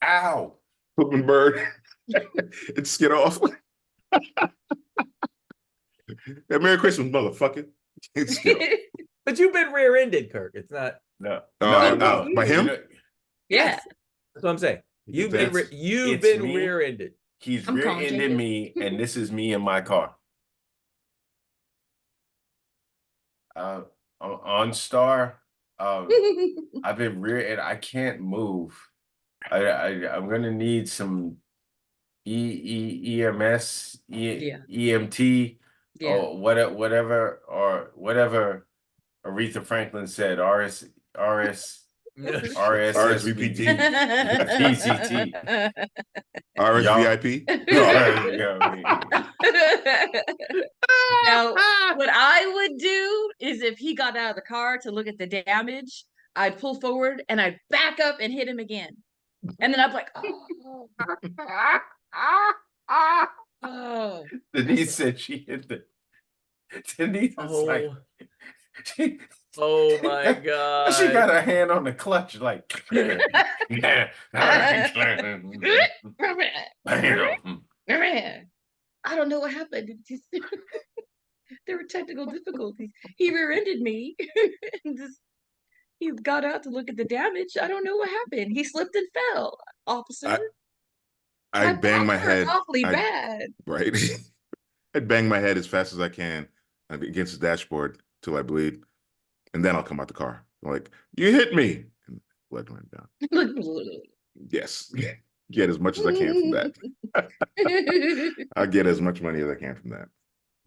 Ow. Flipping bird. And skid off. Merry Christmas, motherfucker. But you've been rear-ended, Kirk. It's not. No. By him? Yeah. That's what I'm saying. You've been rear-ended. He's rear-ended me, and this is me in my car. On Star, I've been rear-ended. I can't move. I'm gonna need some EMS, EMT, or whatever Aretha Franklin said. RSVPT, PCT, RSVIP. Now, what I would do is if he got out of the car to look at the damage, I'd pull forward and I'd back up and hit him again. And then I'd be like, oh. Oh. Denise said she hit the. Denise was like, oh my God. She got her hand on the clutch, like, yeah, all right. I don't know what happened. There were technical difficulties. He rear-ended me. And he got out to look at the damage. I don't know what happened. He slipped and fell, officer. I bang my head awfully bad. Right. I'd bang my head as fast as I can against the dashboard till I bleed. And then I'll come out the car. I'm like, you hit me. And blood went down. Yes. Get as much as I can from that. I'll get as much money as I can from that.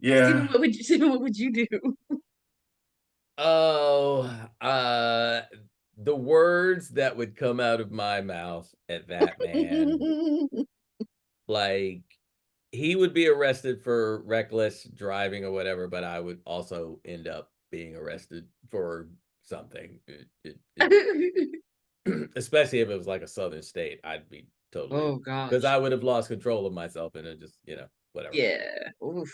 Yeah. Steven, what would you do? Oh, the words that would come out of my mouth at that man. Like, he would be arrested for reckless driving or whatever, but I would also end up being arrested for something. Especially if it was like a southern state, I'd be totally. Oh gosh. Because I would have lost control of myself and it just, whatever. Yeah. Oof.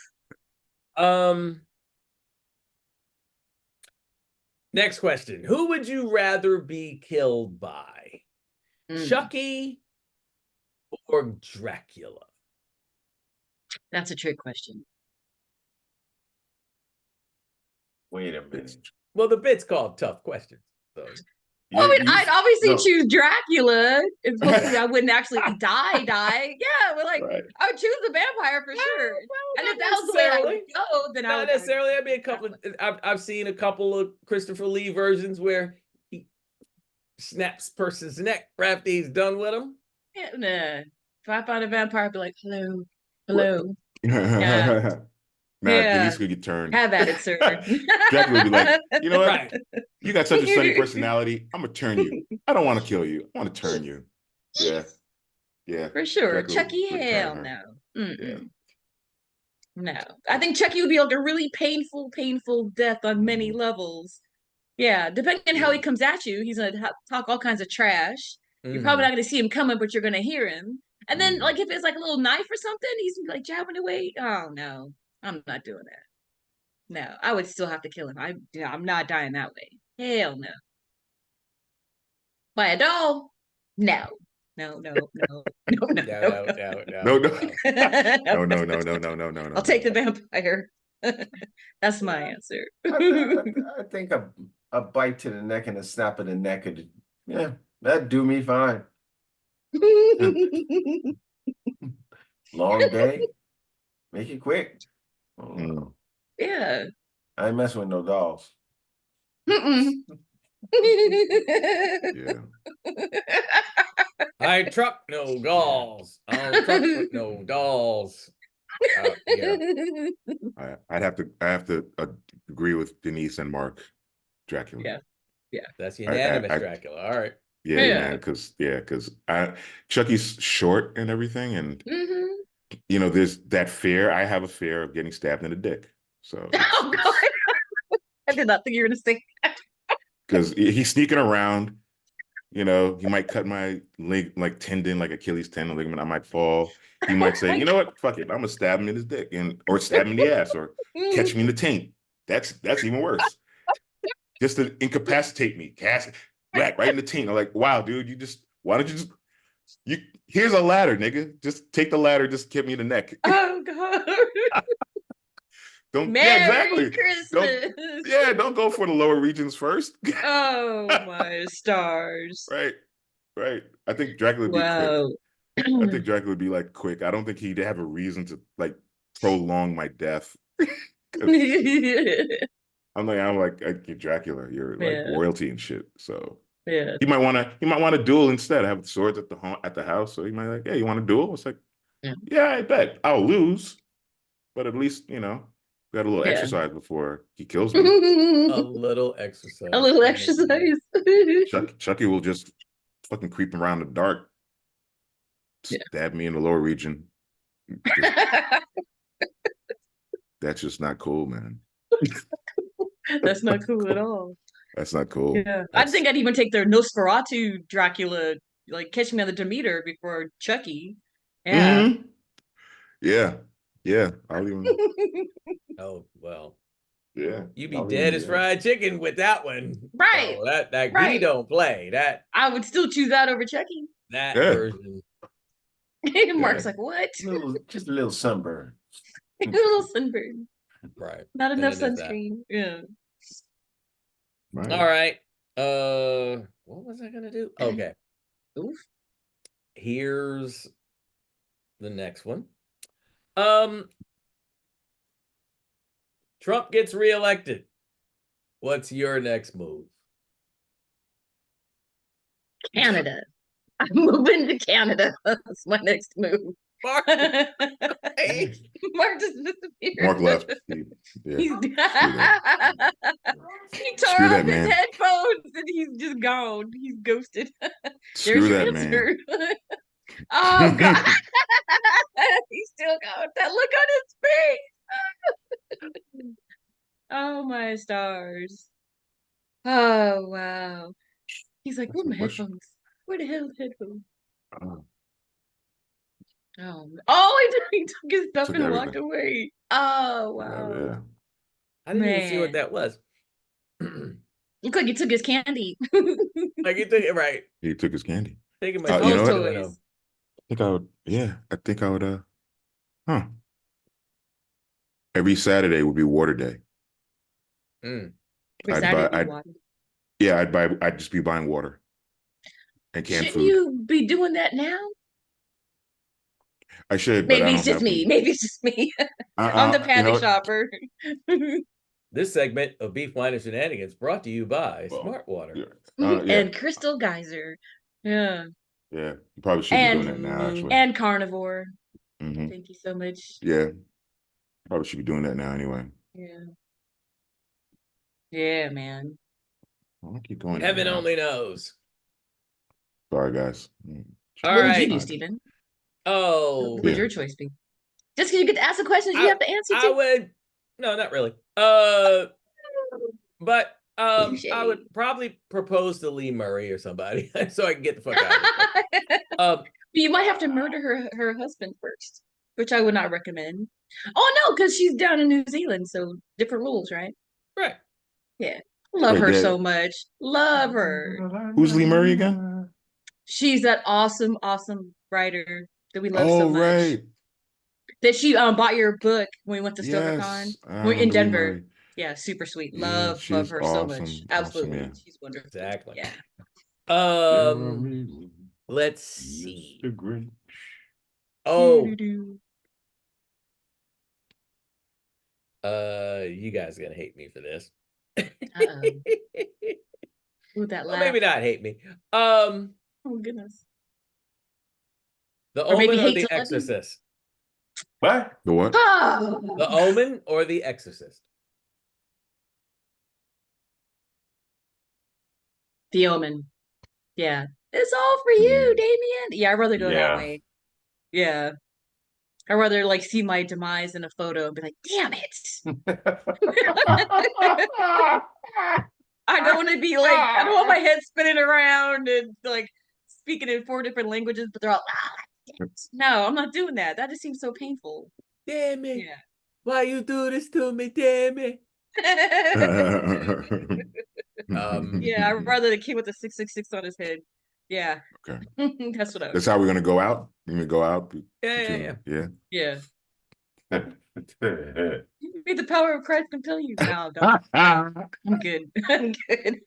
Next question. Who would you rather be killed by? Chucky or Dracula? That's a trick question. Wait a minute. Well, the bit's called Tough Questions. So. Well, I mean, I'd obviously choose Dracula. If hopefully I wouldn't actually die. Yeah, but like right. I would choose the vampire for sure. And if that was the way I would go, then not necessarily. There'd be a couple. I've seen a couple of Christopher Lee versions where he snaps person's neck after he's done with him. Yeah, nah. If I found a vampire, I'd be like, hello. Yeah. Denise could get turned. Have at it, sir. Dracula would be like, you know what? Right. You got such a sunny personality. I'm gonna turn you. I don't want to kill you. I want to turn you. Yeah. For sure. Dracula Chucky, hell no. Yeah. No. I think Chucky would be like a really painful death on many levels. Yeah. Depending on how he comes at you, he's gonna talk all kinds of trash. You're probably not gonna see him coming, but you're gonna hear him. And then, like, if it's like a little knife or something, he's like jabbing away. Oh no. I'm not doing that. No, I would still have to kill him. I'm not dying that way. Hell no. By a doll? No. No. I'll take the vampire. That's my answer. I think a bite to the neck and a snap of the neck would, that'd do me fine. Long day. Make it quick. Yeah. I ain't messing with no dolls. Yeah. I truck no dolls. I don't truck with no dolls. I have to agree with Denise and Mark. Dracula. Yeah. That's unanimous. Dracula. All right. Yeah, because Chucky's short and everything, and there's that fear. I have a fear of getting stabbed in the dick. So oh God. I did not think you were gonna say that. Because he's sneaking around, he might cut my leg, like tendon, like Achilles tendon ligament. I might fall. He might say, you know what, fuck it, I'm gonna stab him in his dick, or stab him in the ass, or catch me in the taint. That's even worse. Just to incapacitate me, right in the taint. I'm like, wow, dude, why don't you just here's a ladder, nigga. Just take the ladder, just get me in the neck. Oh God. Merry Christmas. Don't go for the lower regions first. Oh my stars. Right. I think Dracula would be quick. I think Dracula would be like quick. I don't think he'd have a reason to like prolong my death. I'm like Dracula. You're like royalty and shit. So he might want to duel instead. I have swords at the house, so he might like, you want to duel? It's like, I bet I'll lose, but at least got a little exercise before he kills me. A little exercise. Chucky will just fucking creep around the dark, stab me in the lower region. That's just not cool, man. That's not cool at all. That's not cool. Yeah, I think I'd even take their Nosferatu Dracula, like Catch Me on the Demeter before Chucky. Yeah. Yeah. Yeah, I'll even. Oh well. Yeah, You be I'll dead even as do that. fried chicken with that one. Right. Oh, that ghee Right. don't play. That I would still choose that over checking. that Yeah. version. Mark's like, what? Just a little sunburn. A little sunburn. Right. Not And enough then there's that. sunscreen. Yeah. Right. All right. What was I gonna do? Okay. Oof. Here's the next one. Trump gets reelected. What's your next move? Canada. I'm moving to Canada. That's my next move. Mark, Mark just disappeared. Mark left. He's Screw he tore Screw off that his man. headphones and he's just gone. He's ghosted. Screw There's your that answer. Oh God. He's still going. That look on his face. Oh my stars. Oh wow. He's like, where are my headphones? Where the hell are the headphones? Oh, he took his stuff and walked away. Oh wow. Yeah. I didn't even see what that was. Look like he took his candy. Like he took it right. He took his candy. Taking my you know what? toys. I think I would. Every Saturday would be water day. Mm. I'd just be buying water and canned Shouldn't food. you be doing that now? I should, but Maybe I it's don't just have me. food. Maybe it's just me. I'm the panic shopper. This segment of Beef, Wine, and Shenanigans brought to you by Smart Water. And Crystal Geyser. Yeah. Yeah, you probably should be doing that now, actually. And Carnivore. Mm-hmm. Thank you so much. Yeah, probably should be doing that now anyway. Yeah. Yeah, man. I'll keep going. Heaven only knows. Sorry, guys. What would you do, Stephen? Oh, what would your choice be? Just because you get to ask the questions, you have to answer to. I would. No, not really. But I would probably propose to Lee Murray or somebody so I can get the fuck out of it. But you might have to murder her husband first, which I would not recommend. Oh no, because she's down in New Zealand, so different rules, right? Right. Yeah. Love her so much. Love her. Who's Lee Murray again? She's that awesome writer that we love so much. Right. That she bought your book when we went to StokerCon. We're in Denver. Yeah, super sweet. Love her so much. Absolutely. Awesome, She's wonderful. Exactly. Yeah. Let's see. You guys are gonna hate me for this. Ooh, that well, maybe not hate me. Oh goodness. The Omen or The Exorcist? What? The what? The Omen or The Exorcist? The Omen. Yeah. It's all for you, Damien. Yeah, I'd rather go that way. Yeah. I'd rather like see my demise in a photo and be like, damn it. I don't want to be like, I don't want my head spinning around and like speaking in 4 different languages, but they're all, no, I'm not doing that. That just seems so painful. Damn it. Yeah. Why you do this to me? Damn it. Yeah, I'd rather the kid with the 666 on his head. Yeah. Okay. That's what I would. That's how we're gonna go out. We're gonna go out. Yeah. May the power of Christ compel you. No, don't. I'm good. I'm good.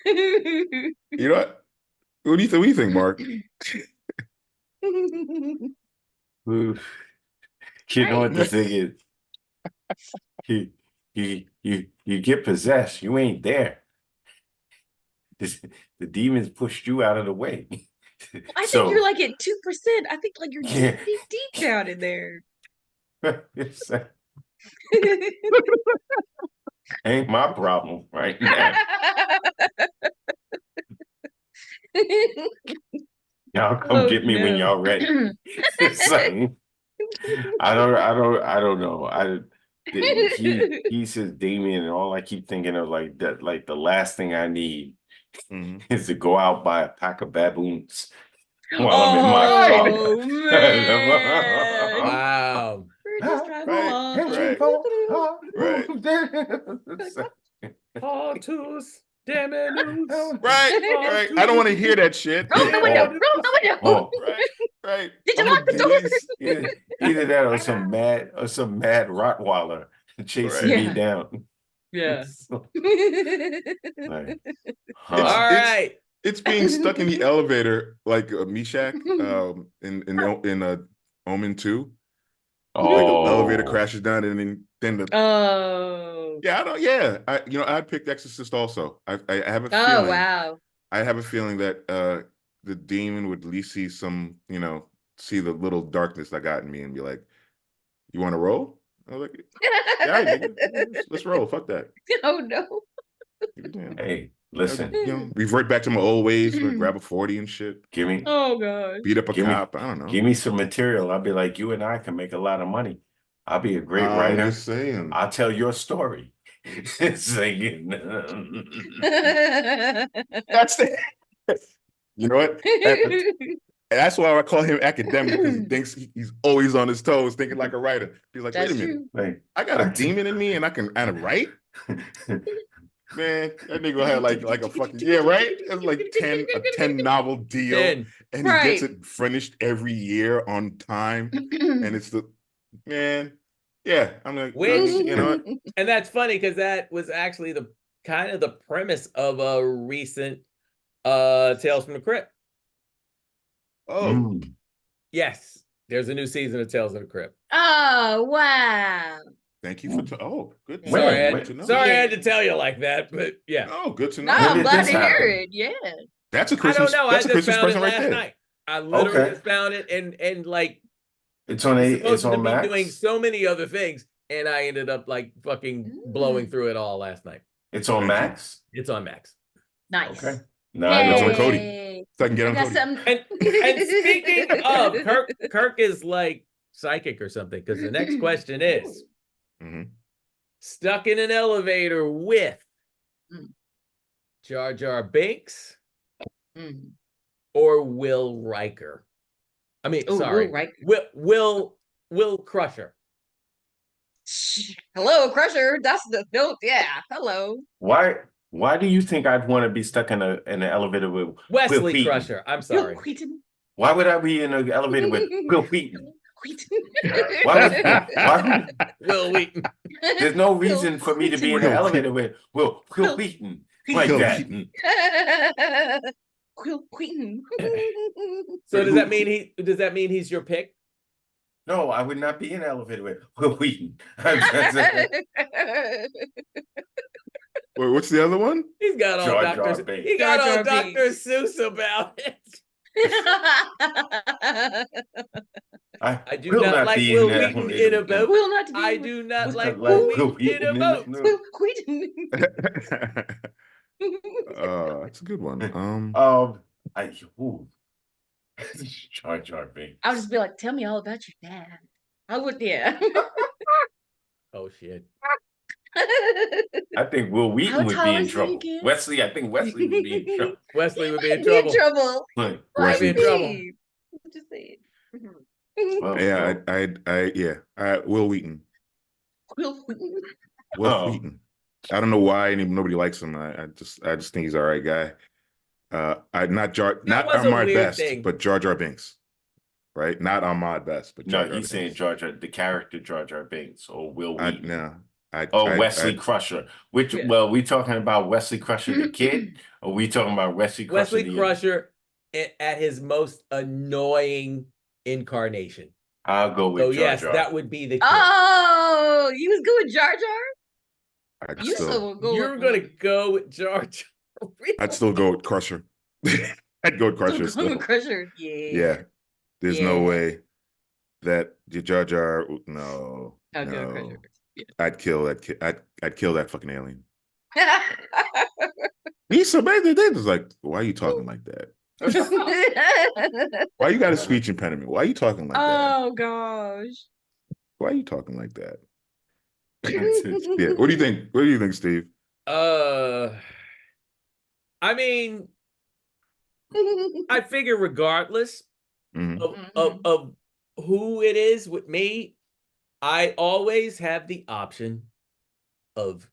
You know what? What do you think, Mark? You know what the thing is? You get possessed. You ain't there. The demons pushed you out of the way. I think you're like at 2%. I think like you're deep down in there. Ain't my problem right now. Y'all come get me when y'all ready. I don't know. He says Damien, and all I keep thinking of like that, like the last thing I need is to go out by a pack of baboons. while I'm in my car. Oh man! Wow. We're just driving Right, along. right. All twos, damn it, news. Right. I don't want to hear that shit. Roll the window. Roll the window. Oh, Right. Did you lock the door? either that or some mad Rottweiler chasing me Yeah. down. Yeah. Like, All right. It's being stuck in the elevator like Meshach in Omen 2. Like the elevator crashes down and then the I'd pick Exorcist also. I have a feeling. Oh wow. I have a feeling that the demon would at least see some, see the little darkness I got in me and be like, "You want to roll?" I was like, "Yeah, nigga, let's roll. Fuck that." Oh no. Hey, listen. Revert back to my old ways. Grab a 40 and shit. Oh god. Beat up a cop. I don't know. Give me some material. I'll be like, you and I can make a lot of money. I'll be a great writer. I'm just saying. I'll tell your story. Singing. That's it. You know what? That's why I call him academic, because he thinks he's always on his toes, thinking like a writer. He's like, wait a minute, like, I got a demon in me and I can write? Man, that nigga had like a fucking right? It's like a 10 novel deal. And he gets it finished every year on time. And it's I'm like, you know what? And that's funny because that was actually the kind of the premise of a recent Tales from the Crypt. Oh. Yes. There's a new season of Tales of the Crypt. Oh wow. Thank you for good. Sorry, I had to tell you like that, but yeah. Oh, good to know. No, I'm glad to hear it. Yeah. That's a Christmas. I don't know. That's I a just Christmas found it present right last there. night. I literally just found it and like it's on Max. Doing so many other things, and I ended up like fucking blowing through it all last night. It's on Max. It's on Max. Nice. Okay. It's on Cody. So I can get on Cody. And speaking of, Kirk is like psychic or something, because the next question is stuck in an elevator with Jar Jar Binks or Will Riker. I mean, sorry, Will Crusher. Hello, Crusher. That's the note. Yeah. Hello. Why do you think I'd want to be stuck in an elevator with Wesley Crusher? I'm sorry. Why would I be in an elevator with Will Wheaton? Why? Will Wheaton. There's no reason for me to be in an elevator with Will Wheaton like that. Will Wheaton. So does that mean he's your pick? No, I would not be in an elevator with Will Wheaton. Wait, what's the other one? He's got all Dr. Seuss about it. I do not like Will Wheaton in a boat. I do not like Will Wheaton in a boat. Will Wheaton. That's a good one. Jar Jar Binks. I'll just be like, tell me all about your dad. I would, yeah. Oh shit. I think Will Wheaton would be in trouble. Wesley, I think Wesley would be in trouble. Wesley would be in trouble. Wesley in trouble. Just say it. Will Wheaton. Will Wheaton. Will Wheaton. I don't know why nobody likes him. I just think he's all right guy. Not Ahmad Best, but Jar Jar Binks. Right? Not Ahmad Best, but Jar Jar he's saying Jar Jar, the character Jar Jar Binks or Will Wheaton. Wesley Crusher. Well, we talking about Wesley Crusher the kid, or we talking about Wesley Crusher at his most annoying incarnation? I'll go with Jar Jar. Yes, that would be the kid. Oh, you was good with Jar Jar? You're gonna go with Jar Jar. Really? I'd still go with Crusher. I'd go with Crusher still. Crusher, yeah. Yeah. There's no way that Jar Jar. No. I'll go with Crusher. Yeah. I'd kill that kid. I'd kill that fucking alien. He's so bad. They was like, why are you talking like that? Why you got a speech impediment? Why are you talking like that? Oh gosh. Why are you talking like that? Yeah. What do you think? What do you think, Steve? I mean, I figure regardless of who it is with me, I always have the option of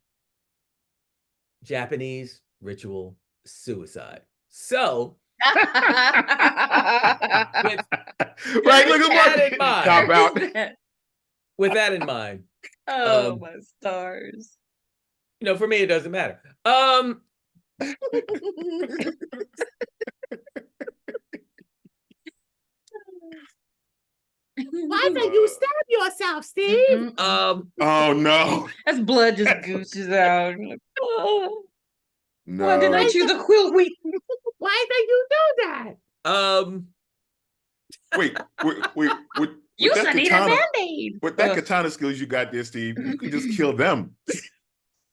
Japanese ritual suicide. So, with that in mind, Cop out. with that in mind, oh my stars. You know, for me, it doesn't matter. Why did you stab yourself, Steve? Oh no. That's blood just gooses out. Like, oh, No. why didn't I chew the quill wheat? Why did you do that? Wait. You should need a Band-Aid. With that katana skills you got there, Steve, you could just kill them.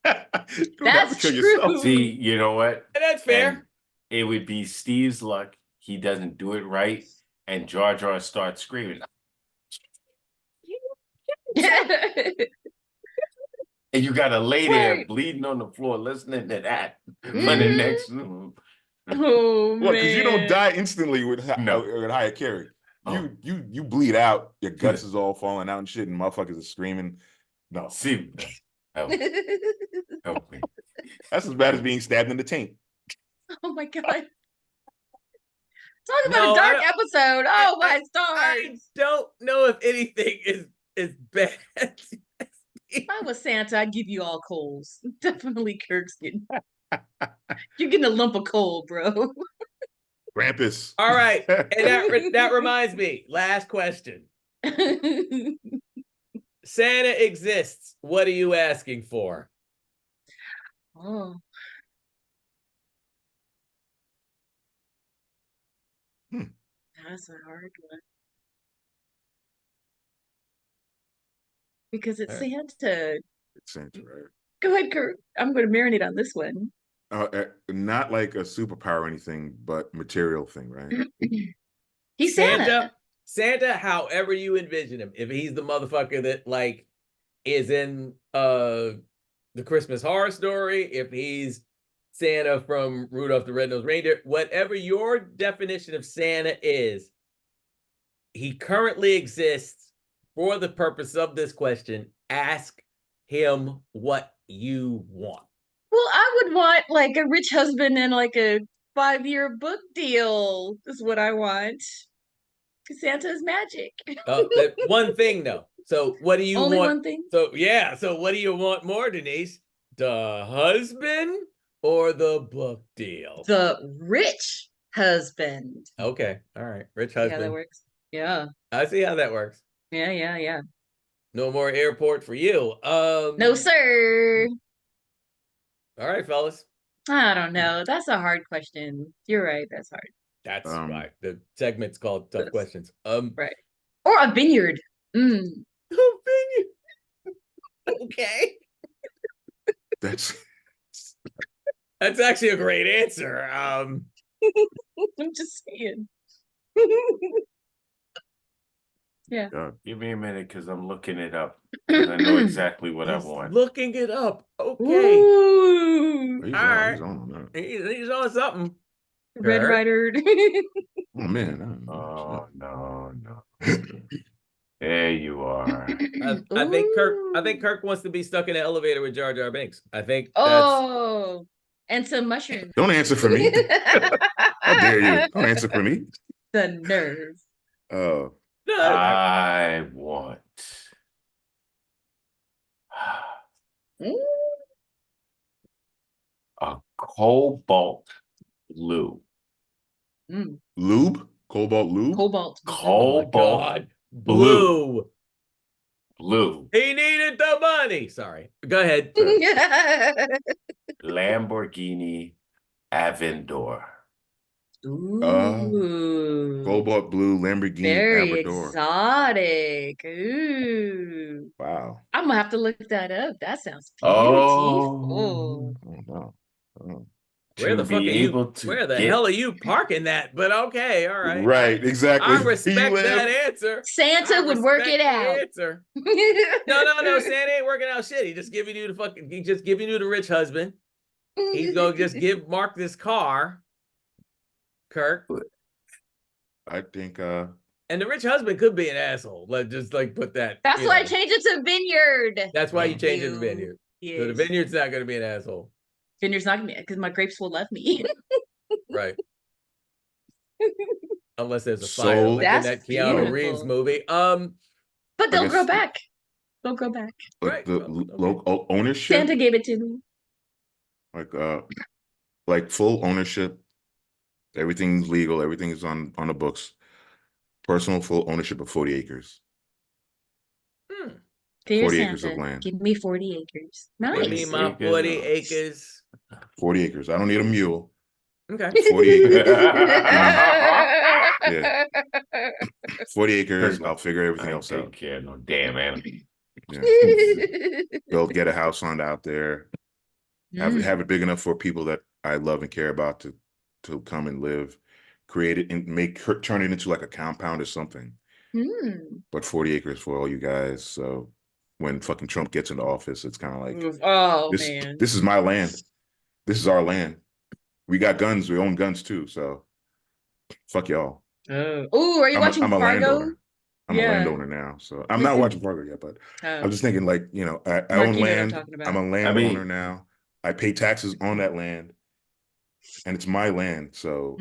That's kill true. yourself. See, you know what? That's fair. And it would be Steve's luck. He doesn't do it right, and Jar Jar starts screaming. And you gotta lay there bleeding on the floor listening to that for the next. Oh Well, man! because you don't die instantly with higher carry. You bleed out. Your guts is all falling out and shit, and motherfuckers are screaming. No, See, help me. That's as bad as being stabbed in the taint. Oh my god! Talk about a dark episode. Oh my stars! I don't know if anything is bad. If I was Santa, I'd give you all coals. Definitely Kirk's getting. You're getting a lump of coal, bro. Krampus. All right, and that reminds me. Last question. Santa exists. What are you asking for? Oh. That's a hard one. Because it's Santa. It's Santa, right? Go ahead, Kirk. I'm going to marinate on this one. Not like a superpower or anything, but material thing, right? He's Santa. Santa, however you envision him. If he's the motherfucker that like is in the Christmas Horror Story, if he's Santa from Rudolph the Red-Nosed Reindeer, whatever your definition of Santa is, he currently exists for the purpose of this question. Ask him what you want. Well, I would want like a rich husband and like a 5-year book deal is what I want. Because Santa is magic. One thing though. So what do you Only want? one thing? So yeah, so what do you want more, Denise? The husband or the book deal? The rich husband. Okay. All right. Rich husband. Yeah, that works. Yeah. I see how that works. Yeah. No more airport for you. No, sir. All right, fellas. I don't know. That's a hard question. You're right. That's hard. That's right. The segment's called Tough Questions. Right. Or a vineyard. A vineyard. Okay. That's actually a great answer. I'm just saying. Yeah. Give me a minute because I'm looking it up. I know exactly what I want. Looking it up. Okay. Ooh. he's All on, right. he's on that. He's on something. Red Rider. Oh man. Oh no. There you are. I think Kirk wants to be stuck in an elevator with Jar Jar Binks. I think Oh, and some mushrooms. Don't answer for me. How dare you? Don't answer for me. The nerve. Oh. I want a cobalt blue. Lube? Cobalt lube? Cobalt. Cobalt blue. Blue. He needed the money. Sorry. Go ahead. Lamborghini Aventador. Ooh. Cobalt blue Lamborghini Very Aventador. exotic. Ooh. Wow. I'm gonna have to look that up. That sounds beautiful. Oh. Where the fuck are you? Where the hell are you parking that? But okay, all right. Right, exactly. I respect that answer. Santa would work it out. Answer. No. Santa ain't working out shit. He just giving you the rich husband. He's gonna just mark this car. Kirk. I think And the rich husband could be an asshole. Just put that. That's why I changed it to Vineyard. That's why you changed it to Vineyard. Yes. So the Vineyard's not going to be an asshole. Vineyard's not going to be, because my grapes will love me. Right. Unless there's a fire, like in that Keanu Reeves movie. But they'll grow back. They'll grow back. Like the local ownership. Santa gave it to me. Like full ownership. Everything's legal. Everything's on the books. Personal full ownership of 40 acres. 40 acres of land. Give me 40 acres. Nice. Give me my 40 acres. 40 acres. I don't need a mule. Okay. 40 acres. Yeah. 40 acres. I'll figure everything else out. Yeah, no damn animal. Yeah. They'll get a house on out there. Have it big enough for people that I love and care about to come and live. Create it and turn it into like a compound or something. But 40 acres for all you guys. So when fucking Trump gets into office, it's kind of like, man, this is my land. This is our land. We got guns. We own guns too. So fuck y'all. Are you watching Fargo? Landowner. I'm a landowner now. So I'm not watching Fargo yet, but I'm just thinking I own land. I'm a landowner now. I pay taxes on that land and it's my land. So,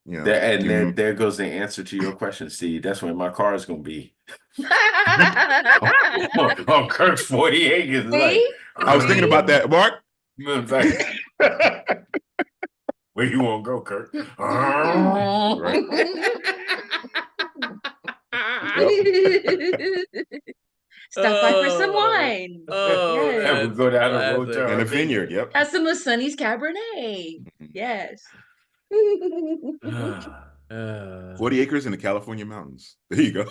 there goes the answer to your question, Steve. That's when my car is going to be on Kirk's 40 acres. Like, I was thinking about that, Mark. Where you want to go, Kirk? Stop by for some wine. We'll go down the road and a vineyard. Yep. Have some of Sonny's Cabernet. Yes. 40 acres in the California mountains. There you go.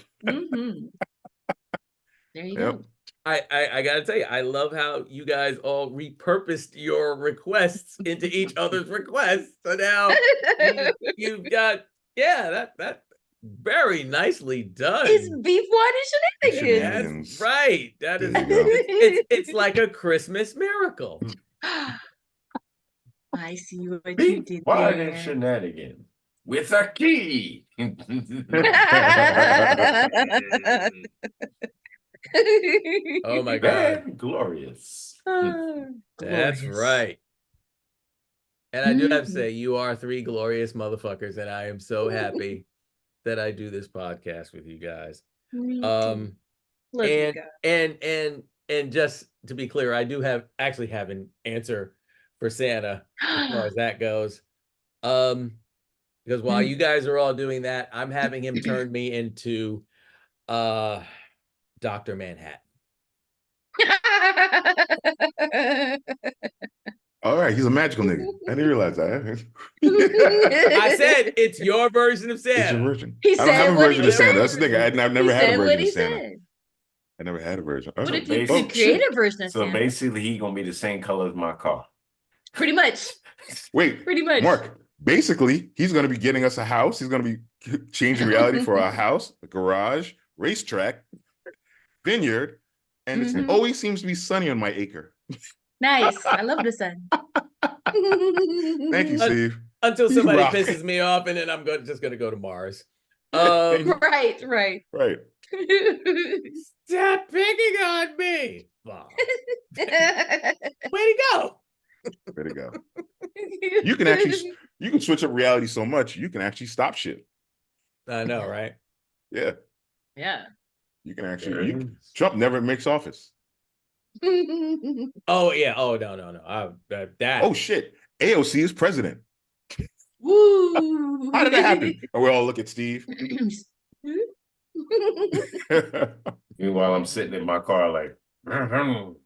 There you go. I gotta tell you, I love how you guys all repurposed your requests into each other's requests. So now you've got that very nicely done. It's beef, wine, and shenanigans. That's right. That is it's like a Christmas miracle. I see what you Beef, did wine, there. and shenanigans with a key. Oh my God. Glorious. That's right. And I do have to say, you are three glorious motherfuckers, and I am so happy that I do this podcast with you guys. And just to be clear, I do actually have an answer for Santa as far as that goes. Because while you guys are all doing that, I'm having him turn me into Dr. Manhattan. All right, he's a magical nigga. I didn't realize that. I said it's your version of Santa. It's your version. He I don't have a version of Santa. That's the thing. I've never had a version of Santa. I never had a version. What if you could create a version of Santa? So basically, he's gonna be the same color as my car. Pretty much. Wait, pretty much. Mark. Basically, he's going to be getting us a house. He's going to be changing reality for our house, a garage, racetrack, vineyard, and it always seems to be sunny on my acre. Nice. I love the sun. Thank you, Steve. Until somebody pisses me off, and then I'm just going to go to Mars. Right. Stop picking on me. Wow. Way to go. Way to go. You can switch up reality so much, you can actually stop shit. I know, right? Yeah. Yeah. You can actually, Trump never makes office. Oh, yeah. Oh, no. That. Oh, shit. AOC is president. Woo. How did that happen? And we all look at Steve. Meanwhile, I'm sitting in my car like, and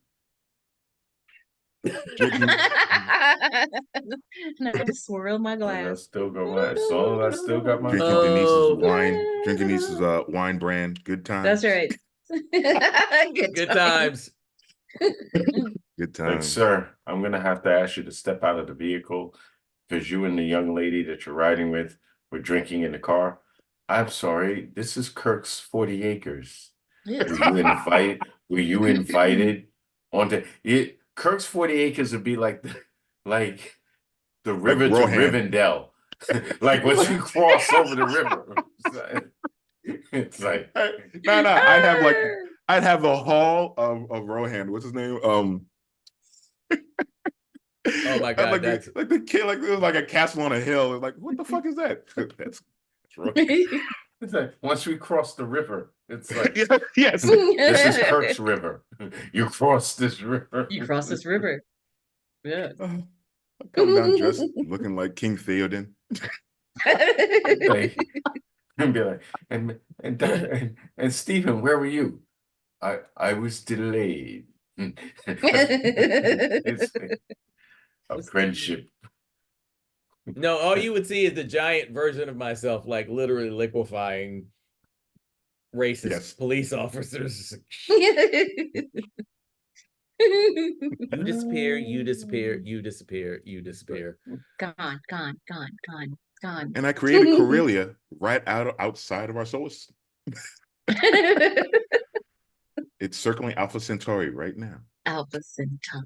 I just swirl my glass. I still got my song. I still got my drinking Denise's wine. Drinking Denise's wine brand. Good times. That's right. Good times. Good times. Like, sir, I'm gonna have to ask you to step out of the vehicle because you and the young lady that you're riding with were drinking in the car. I'm sorry. This is Kirk's 40 acres. Were you invited onto it? Kirk's 40 acres would be like the river to Rivendell. Like once you cross over the river, it's like no, I'd have the hall of Rohan. What's his name? Oh my God, like the kid, like it was like a castle on a hill. It's like, what the fuck is that? That's Rohan. It's like once we cross the river, it's like yes, this is Kirk's river. You cross this river. You cross this river. Yeah. I come down dressed looking like King Theoden. Like, and be like, and Stephen, where were you? I was delayed. It's a friendship. No, all you would see is the giant version of myself, like literally liquefying racist police officers. You disappear, you disappear, you disappear, you disappear. Gone. And I created Corellia right outside of our solar system. It's circling Alpha Centauri right now. Alpha Centauri.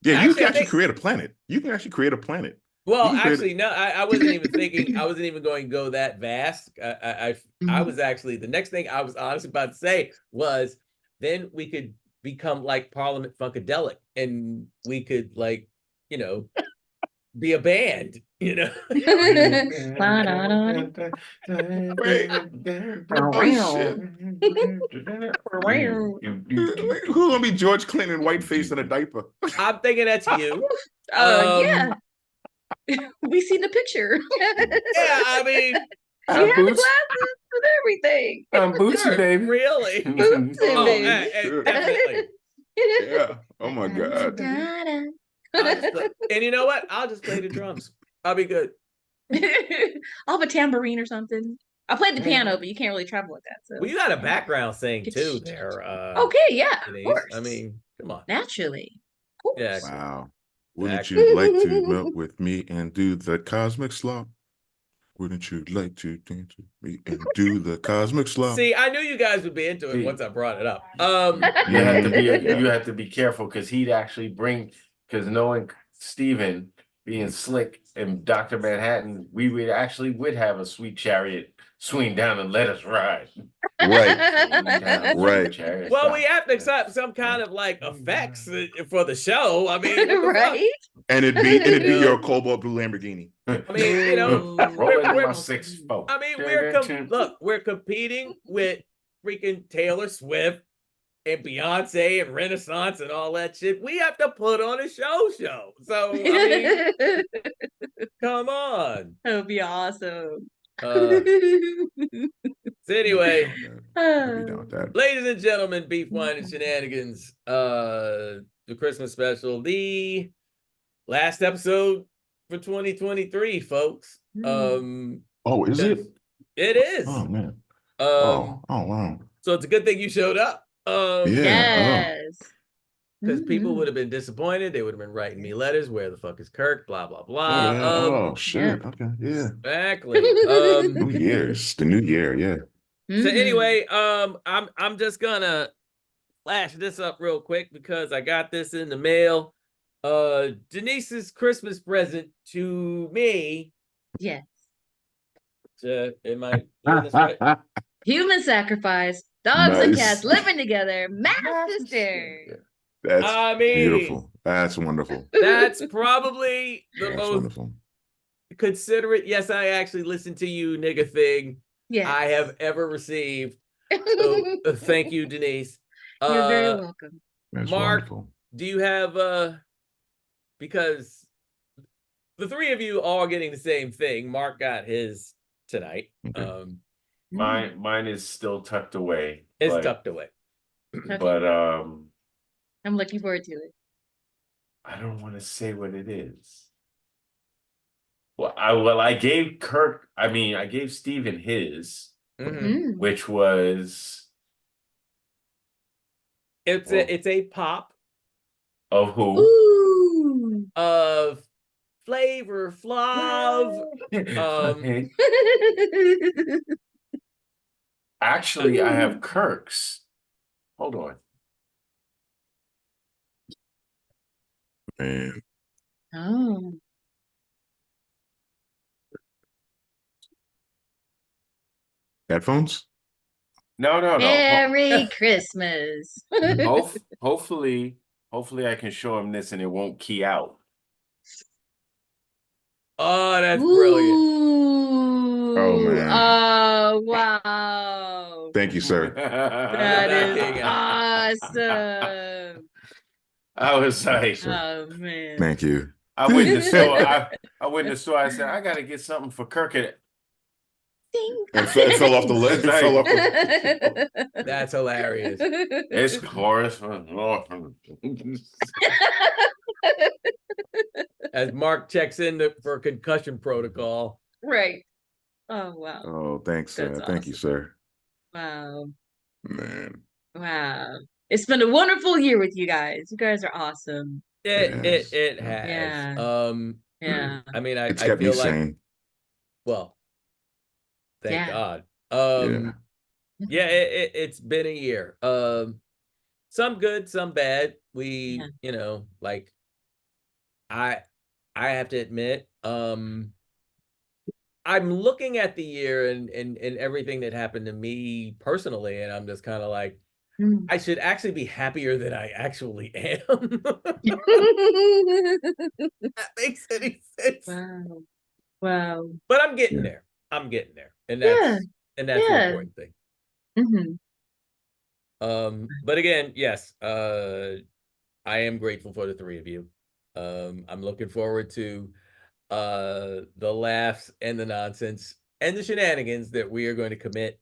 Yeah, you can actually create a planet. You can actually create a planet. Well, actually, no, I wasn't even thinking. I wasn't even going to go that vast. I was actually, the next thing I was honestly about to say was, then we could become like Parliament Funkadelic, and we could, like, you know, be a band, you know. Who's gonna be George Clinton, white face in a diaper? I'm thinking that's you. Yeah. We see the picture. Yeah, I mean, you have the glasses and everything. I'm Bootsy, baby. Really? Bootsy, baby. Definitely. Yeah. Oh my God. And you know what? I'll just play the drums. I'll be good. I'll have a tambourine or something. I played the piano, but you can't really travel with that. So. Well, you got a background sing too there. Okay, yeah, of course. I mean, come on. Naturally. Yeah. Wow. Wouldn't you like to melt with me and do the cosmic slop? Wouldn't you like to dance with me and do the cosmic slop? See, I knew you guys would be into it once I brought it up. You have to be careful because he'd actually bring, because knowing Steven being slick and Dr. Manhattan, we would have a sweet chariot swing down and let us ride. Right. Right. Well, we have to accept some kind of like effects for the show. I mean, right? And it'd be your cobalt blue Lamborghini. I mean, you know, we're 6 folks. I mean, we're competing with freaking Taylor Swift and Beyonce and Renaissance and all that shit. We have to put on a show. So I mean, come on. That would be awesome. So anyway, ladies and gentlemen, Beef, Wine, and Shenanigans, the Christmas special, the last episode for 2023, folks. Oh, is it? It is. Oh man. Wow. So it's a good thing you showed up. Yes. Because people would have been disappointed. They would have been writing me letters. Where the fuck is Kirk? Blah blah blah. Oh shit. Yeah. Okay. Yeah. Exactly. New Year's. The new year. Yeah. So anyway, I'm just gonna flash this up real quick because I got this in the mail. Denise's Christmas present to me. Yes. Am I doing this right? Human sacrifice. Dogs and cats living together. Mass hysteria. That's beautiful. That's wonderful. That's probably the most wonderful. Considerate. Yes, I actually listened to you, nigga thing. Yes. I have ever received. So thank you, Denise. You're very welcome. That's Mark, wonderful. do you have because the three of you all getting the same thing. Mark got his tonight. Okay. Mine is still tucked away. It's tucked away. But I'm looking forward to it. I don't want to say what it is. Well, I gave Steven his, which was it's a pop of who? Ooh. Of Flavor Flav. Actually, I have Kirk's. Hold on. Man. Oh. Headphones? No. Merry Christmas. Hopefully I can show him this and it won't key out. Oh, that's brilliant. Oh, man. Oh, wow. Thank you, sir. That is awesome. I was like, Oh, man. Thank you. I went in the store. I went in the store. I said, I got to get something for Kirk. It fell off the lid. It fell off the... That's hilarious. It's chorus. As Mark checks in for concussion protocol. Right. Oh, wow. Oh, thanks, sir. That's Thank you, sir. Wow. Man. Wow. It's been a wonderful year with you guys. You guys are awesome. It has. Yeah. Yeah. I mean, I It's kept feel me like, sane. well, thank Yeah. God. Yeah. It's been a year. Some good, some bad. We, like, I have to admit, I'm looking at the year and everything that happened to me personally, and I'm just kind of like, I should actually be happier than I actually am. That makes any sense. Wow. But I'm getting there. I'm getting there. And that's the important thing. But again, yes, I am grateful for the three of you. I'm looking forward to the laughs and the nonsense and the shenanigans that we are going to commit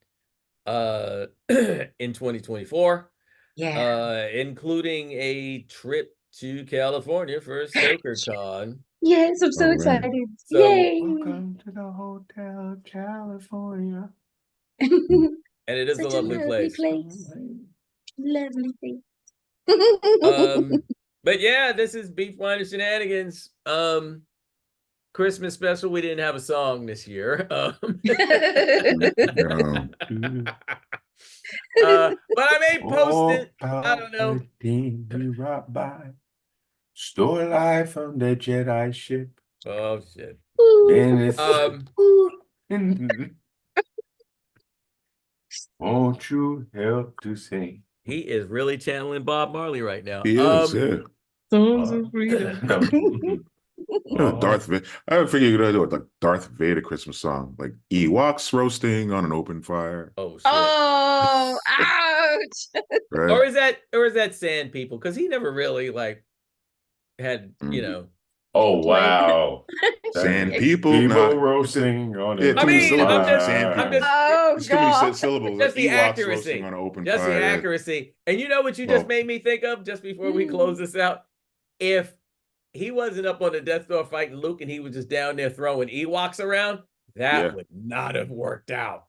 in 2024. Yeah. Including a trip to California for SokerCon. Yes, I'm so excited. So, yay! Welcome to the Hotel California. And it is Such a lovely place. Lovely place. But yeah, this is Beef Wine and Shenanigans. Christmas special. We didn't have a song this year. But I may post it. I don't know. We rock by. Store life from the Jedi ship. Oh shit. And it's won't you help to sing? He is really channeling Bob Marley right now. He is, yeah. Songs of freedom. Darth Vader. I figured you're gonna do it like Darth Vader Christmas song, like Ewoks roasting on an open fire. Oh shit. Oh, ouch. Right? Or is that Sand People? Because he never really like had, Oh wow. Sand people roasting on it. I mean, I'm just it's too many syllables. Just the Ewoks accuracy. roasting on an open just fire. The accuracy. And you know what you just made me think of just before we close this out? If he wasn't up on the Death Star fighting Luke and he was just down there throwing Ewoks around, that would not have worked out.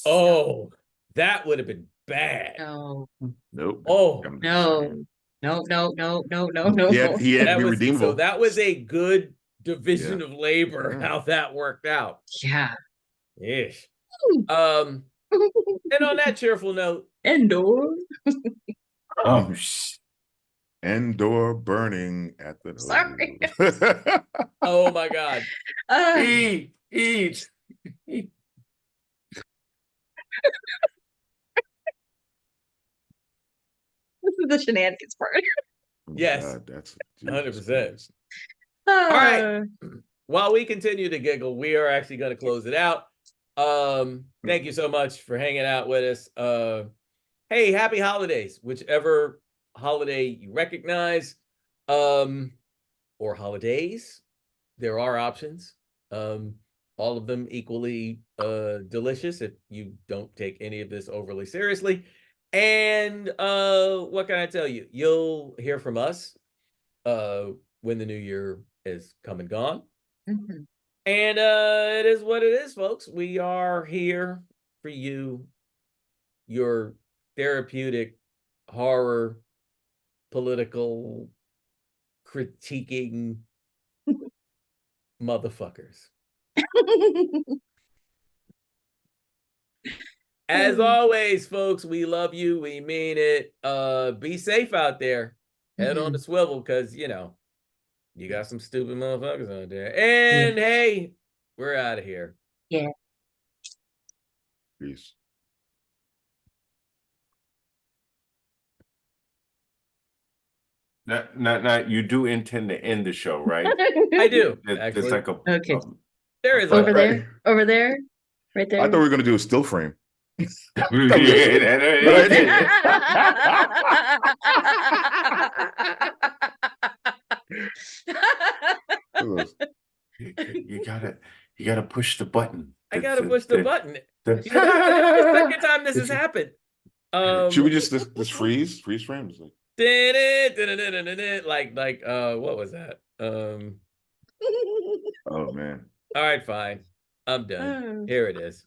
Oh, that would have been bad. No. Nope. Oh, no. No. He had to be redeemable. So that was a good division of labor, how that worked out. Yeah. Ish. And on that cheerful note. Endor. Endor burning at the Sorry. Oh my God. Eat. This is the shenanigans part. Yes. God, that's 100%. All right. While we continue to giggle, we are actually going to close it out. Thank you so much for hanging out with us. Hey, happy holidays, whichever holiday you recognize, or holidays. There are options. All of them equally delicious if you don't take any of this overly seriously. And what can I tell you? You'll hear from us when the new year is come and gone. And it is what it is, folks. We are here for you, your therapeutic horror, political critiquing motherfuckers. As always, folks, we love you. We mean it. Be safe out there. Head on the swivel, because you got some stupid motherfuckers out there. And hey, we're out of here. Yeah. Peace. Not. You do intend to end the show, right? I do. It's Actually, like a Okay. there is Over a there, over there, right there. I thought we were gonna do a still frame. You gotta push the button. I gotta push the button. the- You know, it's the second time this has happened. Should we just freeze frames? Like what was that? Oh man. All right, fine. I'm done. Here it is.